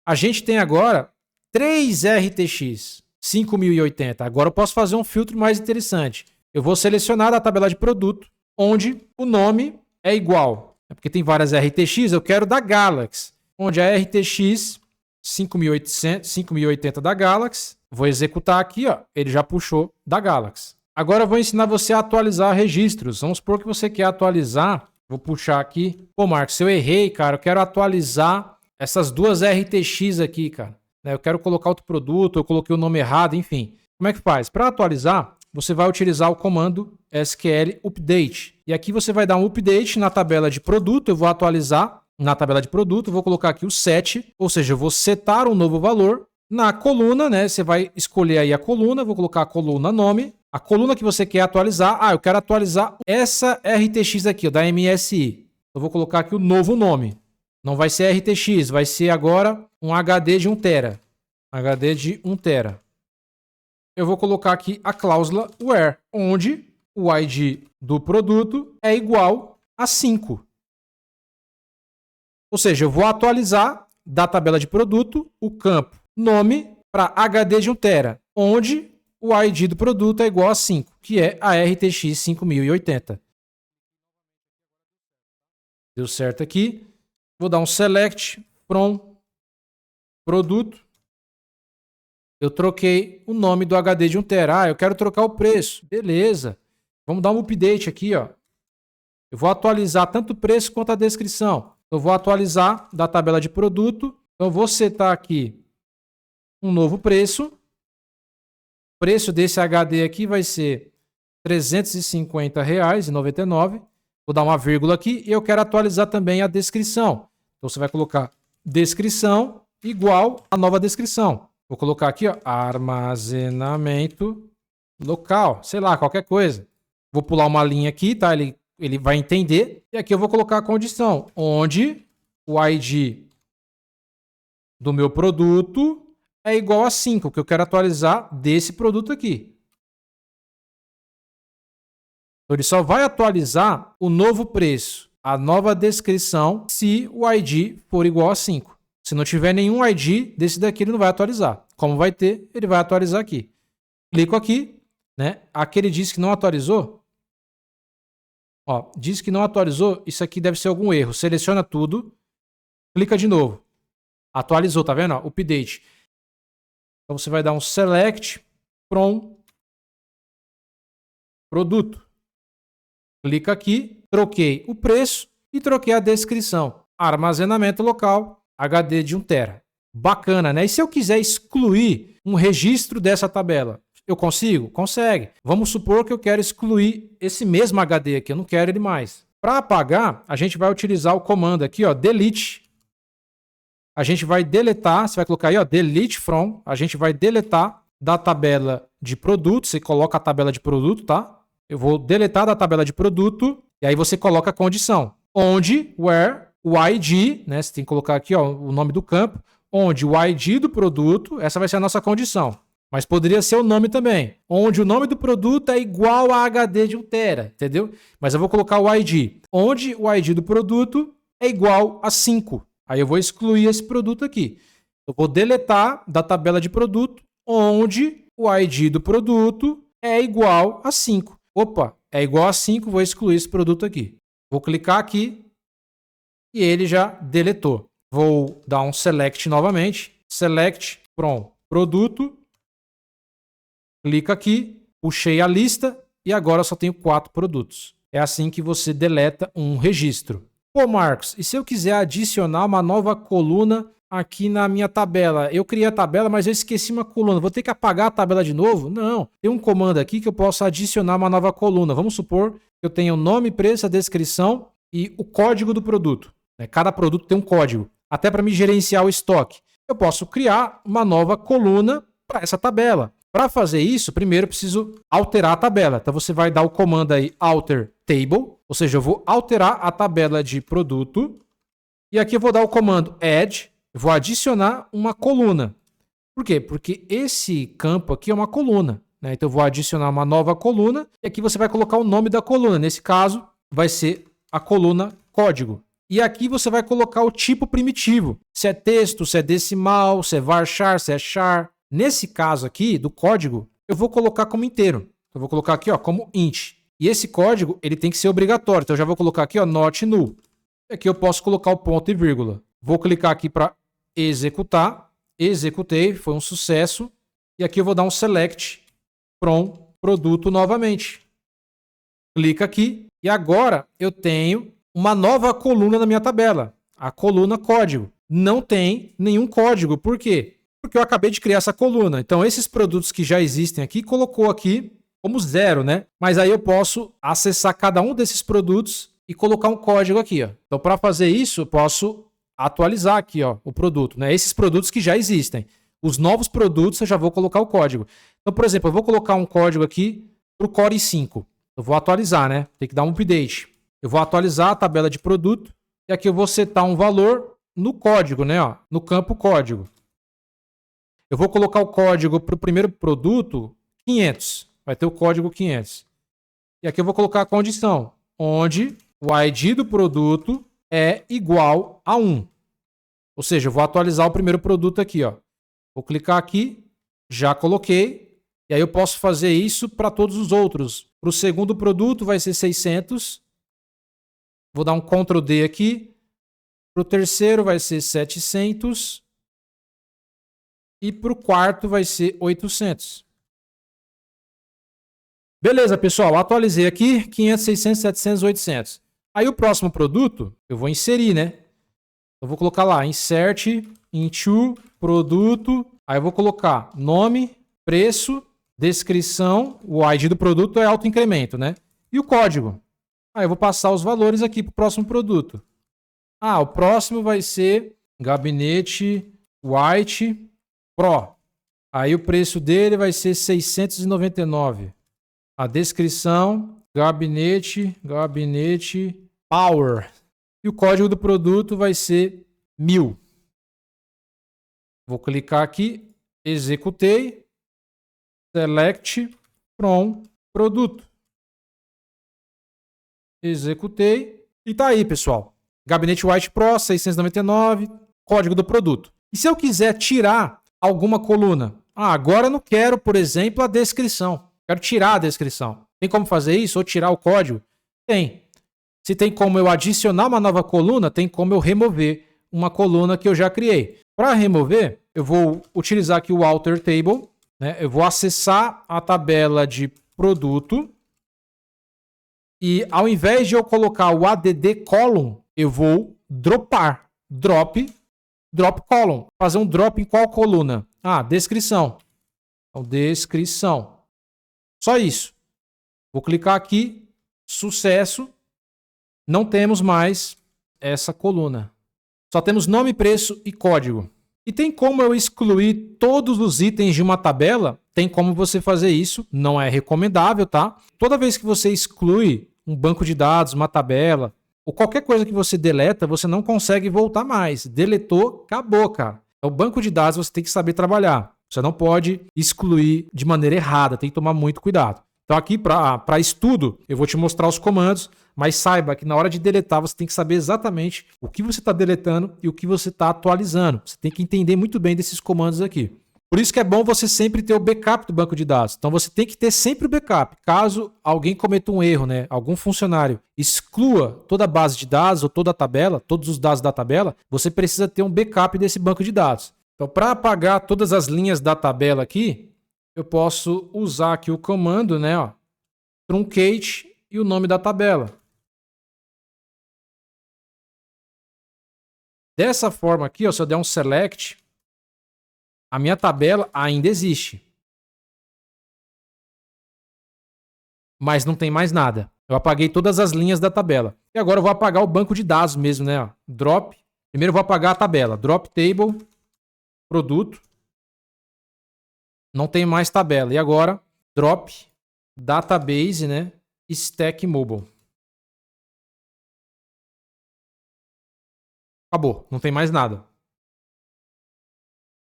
A gente tem agora 3 RTX 5080. Agora eu posso fazer um filtro mais interessante. Eu vou selecionar a tabela de produto, onde o nome é igual. É porque tem várias RTX, eu quero da Galaxy. Onde a RTX 5080 da Galaxy. Vou executar aqui, ó. Ele já puxou da Galaxy. Agora eu vou ensinar você a atualizar registros. Vamos supor que você quer atualizar. Vou puxar aqui. Pô, Marcos, se eu errei, cara, eu quero atualizar essas duas RTX aqui, cara. Eu quero colocar outro produto, eu coloquei o nome errado, enfim. Como é que faz? Para atualizar, você vai utilizar o comando SQL update. E aqui você vai dar um update na tabela de produto. Eu vou atualizar na tabela de produto, vou colocar aqui o set, ou seja, eu vou setar um novo valor. Na coluna, né? Você vai escolher aí a coluna, vou colocar a coluna nome. A coluna que você quer atualizar, eu quero atualizar essa RTX aqui, ó, da MSI. Eu vou colocar aqui o novo nome. Não vai ser RTX, vai ser agora um HD de 1 TB. HD de 1 TB. Eu vou colocar aqui a cláusula where, onde o ID do produto é igual a 5. Ou seja, eu vou atualizar da tabela de produto o campo nome para HD de 1 TB, onde o ID do produto é igual a 5, que é a RTX 5080. Deu certo aqui. Vou dar um select from produto. Eu troquei o nome do HD de 1 TB. Eu quero trocar o preço. Beleza. Vamos dar um update aqui, ó. Eu vou atualizar tanto o preço quanto a descrição. Eu vou atualizar da tabela de produto. Então, eu vou setar aqui um novo preço. O preço desse HD aqui vai ser R$ 350,99. Vou dar uma vírgula aqui e eu quero atualizar também a descrição. Então você vai colocar descrição igual a nova descrição. Vou colocar aqui, ó, armazenamento local, sei lá, qualquer coisa. Vou pular uma linha aqui, tá? Ele vai entender. E aqui eu vou colocar a condição, onde o ID do meu produto é igual a 5, que eu quero atualizar desse produto aqui. Então, ele só vai atualizar o novo preço, a nova descrição, se o ID for igual a 5. Se não tiver nenhum ID desse daqui, ele não vai atualizar. Como vai ter, ele vai atualizar aqui. Clico aqui, né? Aqui ele diz que não atualizou. Ó, diz que não atualizou, isso aqui deve ser algum erro. Seleciona tudo, clica de novo. Atualizou, tá vendo? Ó, update. Então você vai dar um select from produto. Clica aqui, troquei o preço e troquei a descrição. Armazenamento local, HD de 1 TB. Bacana, né? E se eu quiser excluir um registro dessa tabela, eu consigo? Consegue. Vamos supor que eu quero excluir esse mesmo HD aqui, eu não quero ele mais. Para apagar, a gente vai utilizar o comando aqui, ó, delete. A gente vai deletar, você vai colocar aí, ó, delete from, a gente vai deletar da tabela de produto, você coloca a tabela de produto, tá? Eu vou deletar da tabela de produto, e aí você coloca a condição. Onde, where, o ID, né? Você tem que colocar aqui, ó, o nome do campo, onde o ID do produto, essa vai ser a nossa condição. Mas poderia ser o nome também. Onde o nome do produto é igual a HD de 1 TB, entendeu? Mas eu vou colocar o ID. Onde o ID do produto é igual a 5. Aí eu vou excluir esse produto aqui. Eu vou deletar da tabela de produto, onde o ID do produto é igual a 5. Opa, é igual a 5, vou excluir esse produto aqui. Vou clicar aqui e ele já deletou. Vou dar um select novamente. Select from produto. Clica aqui, puxei a lista e agora eu só tenho 4 produtos. É assim que você deleta um registro. Pô, Marcos, e se eu quiser adicionar uma nova coluna aqui na minha tabela? Eu criei a tabela, mas eu esqueci uma coluna. Vou ter que apagar a tabela de novo? Não. Tem um comando aqui que eu posso adicionar uma nova coluna. Vamos supor que eu tenha o nome, preço, a descrição e o código do produto. Cada produto tem um código. Até para me gerenciar o estoque. Eu posso criar uma nova coluna para essa tabela. Para fazer isso, primeiro eu preciso alterar a tabela. Então você vai dar o comando aí alter table, ou seja, eu vou alterar a tabela de produto. E aqui eu vou dar o comando add, eu vou adicionar uma coluna. Por quê? Porque esse campo aqui é uma coluna, né? Então eu vou adicionar uma nova coluna e aqui você vai colocar o nome da coluna. Nesse caso, vai ser a coluna código. E aqui você vai colocar o tipo primitivo. Se é texto, se é decimal, se é varchar, se é char. Nesse caso aqui, do código, eu vou colocar como inteiro. Eu vou colocar aqui, ó, como int. E esse código, ele tem que ser obrigatório. Então eu já vou colocar aqui, ó, not null. E aqui eu posso colocar o ponto e vírgula. Vou clicar aqui para executar. Executei, foi um sucesso. E aqui eu vou dar um select from produto novamente. Clica aqui. E agora eu tenho uma nova coluna na minha tabela. A coluna código. Não tem nenhum código. Por quê? Porque eu acabei de criar essa coluna. Então, esses produtos que já existem aqui, colocou aqui como 0, né? Mas aí eu posso acessar cada um desses produtos e colocar um código aqui, ó. Então, para fazer isso, eu posso atualizar aqui, ó, o produto, né? Esses produtos que já existem. Os novos produtos, eu já vou colocar o código. Então, por exemplo, eu vou colocar um código aqui para o Core i5. Eu vou atualizar, né? Tem que dar um update. Eu vou atualizar a tabela de produto e aqui eu vou setar um valor no código, né? Ó, no campo código. Eu vou colocar o código para o primeiro produto 500. Vai ter o código 500. E aqui eu vou colocar a condição, onde o ID do produto é igual a 1. Ou seja, eu vou atualizar o primeiro produto aqui, ó. Vou clicar aqui, já coloquei. E aí eu posso fazer isso para todos os outros. Para o segundo produto vai ser 600. Vou dar um Ctrl D aqui. Para o terceiro vai ser 700. E para o quarto vai ser 800. Beleza, pessoal. Atualizei aqui 500, 600, 700, 800. Aí o próximo produto eu vou inserir, né? Eu vou colocar lá, insert into produto. Aí eu vou colocar nome, preço, descrição. O ID do produto é autoincremento, né? E o código. Aí eu vou passar os valores aqui para o próximo produto. O próximo vai ser gabinete white Pro. Aí o preço dele vai ser 699. A descrição, gabinete Power. E o código do produto vai ser 1000. Vou clicar aqui, executei, select from produto. Executei e tá aí, pessoal. Gabinete White Pro 699, código do produto. E se eu quiser tirar alguma coluna? Agora eu não quero, por exemplo, a descrição. Quero tirar a descrição. Tem como fazer isso? Ou tirar o código? Tem. Se tem como eu adicionar uma nova coluna, tem como eu remover uma coluna que eu já criei. Para remover, eu vou utilizar aqui o alter table, né? Eu vou acessar a tabela de produto e ao invés de eu colocar o add column, eu vou dropar. Drop column. Fazer um drop em qual coluna? Descrição. Então, descrição. Só isso. Vou clicar aqui. Sucesso. Não temos mais essa coluna. Só temos nome, preço e código. E tem como eu excluir todos os itens de uma tabela? Tem como você fazer isso. Não é recomendável, tá? Toda vez que você exclui um banco de dados, uma tabela, ou qualquer coisa que você deleta, você não consegue voltar mais. Deletou, acabou, cara. O banco de dados você tem que saber trabalhar. Você não pode excluir de maneira errada, tem que tomar muito cuidado. Então aqui para estudo eu vou te mostrar os comandos, mas saiba que na hora de deletar você tem que saber exatamente o que você está deletando e o que você está atualizando. Você tem que entender muito bem desses comandos aqui. Por isso que é bom você sempre ter o backup do banco de dados. Então você tem que ter sempre o backup. Caso alguém cometa um erro, né, algum funcionário exclua toda a base de dados ou toda a tabela, todos os dados da tabela, você precisa ter um backup desse banco de dados. Então para apagar todas as linhas da tabela aqui, eu posso usar aqui o comando, né, ó, truncate e o nome da tabela. Dessa forma aqui, ó, se eu der um select, a minha tabela ainda existe. Mas não tem mais nada. Eu apaguei todas as linhas da tabela. E agora eu vou apagar o banco de dados mesmo, né? Ó, drop. Primeiro eu vou apagar a tabela. Drop table, produto. Não tem mais tabela. E agora, drop database, né? Stack mobile. Acabou. Não tem mais nada.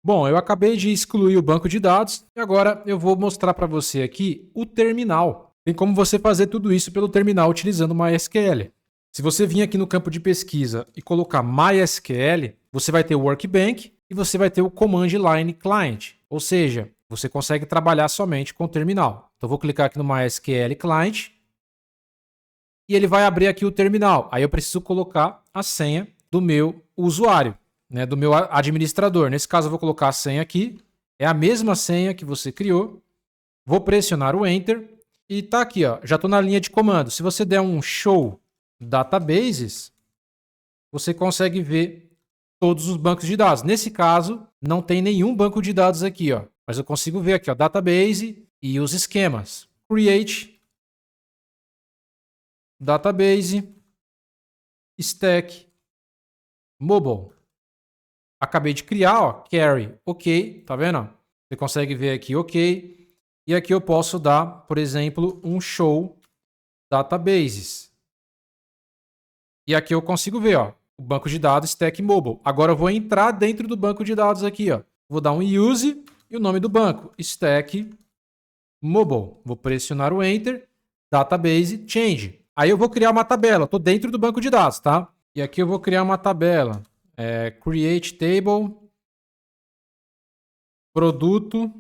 Bom, eu acabei de excluir o banco de dados e agora eu vou mostrar para você aqui o terminal. Tem como você fazer tudo isso pelo terminal utilizando o MySQL. Se você vir aqui no campo de pesquisa e colocar MySQL, você vai ter o Workbench e você vai ter o Command Line Client. Ou seja, você consegue trabalhar somente com o terminal. Então, eu vou clicar aqui no MySQL Client e ele vai abrir aqui o terminal. Aí eu preciso colocar a senha do meu usuário, né, do meu administrador. Nesse caso, eu vou colocar a senha aqui. É a mesma senha que você criou. Vou pressionar o Enter. E tá aqui, ó. Já estou na linha de comando. Se você der um show databases, você consegue ver todos os bancos de dados. Nesse caso, não tem nenhum banco de dados aqui, ó. Mas eu consigo ver aqui, ó, database e os esquemas. Create, database, stack, mobile. Acabei de criar, ó, carry, ok, tá vendo? Você consegue ver aqui, ok. E aqui eu posso dar, por exemplo, um show databases. E aqui eu consigo ver, ó, o banco de dados stack mobile. Agora eu vou entrar dentro do banco de dados aqui, ó. Vou dar um use e o nome do banco, stack mobile. Vou pressionar o enter, database change. Aí eu vou criar uma tabela, estou dentro do banco de dados, tá? E aqui eu vou criar uma tabela. Create table, produto,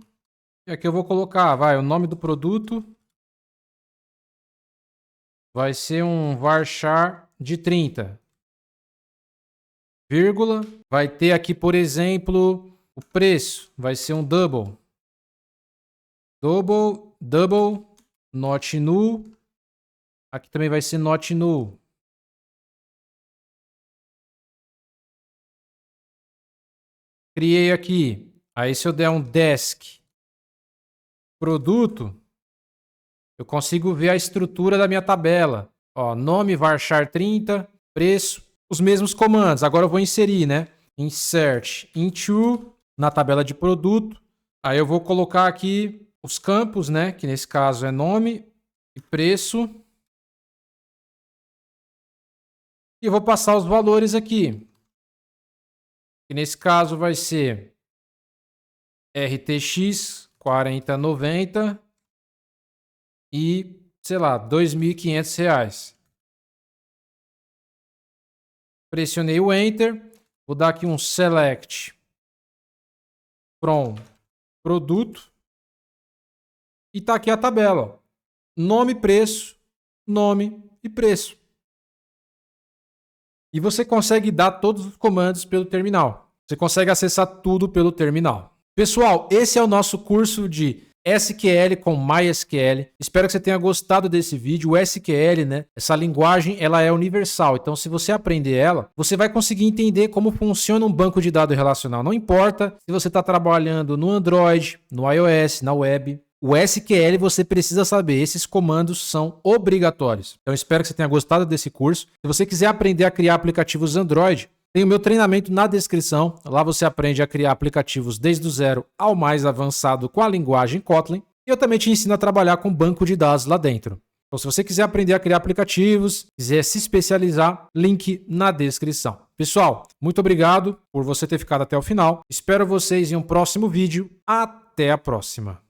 e aqui eu vou colocar, o nome do produto vai ser um varchar de 30, vírgula, vai ter aqui, por exemplo, o preço, vai ser um double, not null, aqui também vai ser not null. Criei aqui. Aí se eu der um desk produto, eu consigo ver a estrutura da minha tabela. Ó, nome varchar 30, preço, os mesmos comandos. Agora eu vou inserir, né? Insert into na tabela de produto. Aí eu vou colocar aqui os campos, né? Que nesse caso é nome e preço. E eu vou passar os valores aqui. Que nesse caso vai ser RTX 4090 e, sei lá, R$ 2.500. Pressionei o Enter. Vou dar aqui um Select from produto. E tá aqui a tabela. Ó. Nome, preço, nome e preço. E você consegue dar todos os comandos pelo terminal. Você consegue acessar tudo pelo terminal. Pessoal, esse é o nosso curso de SQL com MySQL. Espero que você tenha gostado desse vídeo. O SQL, né? Essa linguagem, ela é universal. Então, se você aprender ela, você vai conseguir entender como funciona um banco de dados relacional. Não importa se você está trabalhando no Android, no iOS, na web. O SQL você precisa saber. Esses comandos são obrigatórios. Então, espero que você tenha gostado desse curso. Se você quiser aprender a criar aplicativos Android, tem o meu treinamento na descrição. Lá você aprende a criar aplicativos desde o zero ao mais avançado com a linguagem Kotlin. E eu também te ensino a trabalhar com banco de dados lá dentro. Então, se você quiser aprender a criar aplicativos, quiser se especializar, link na descrição. Pessoal, muito obrigado por você ter ficado até o final. Espero vocês em um próximo vídeo. Até a próxima.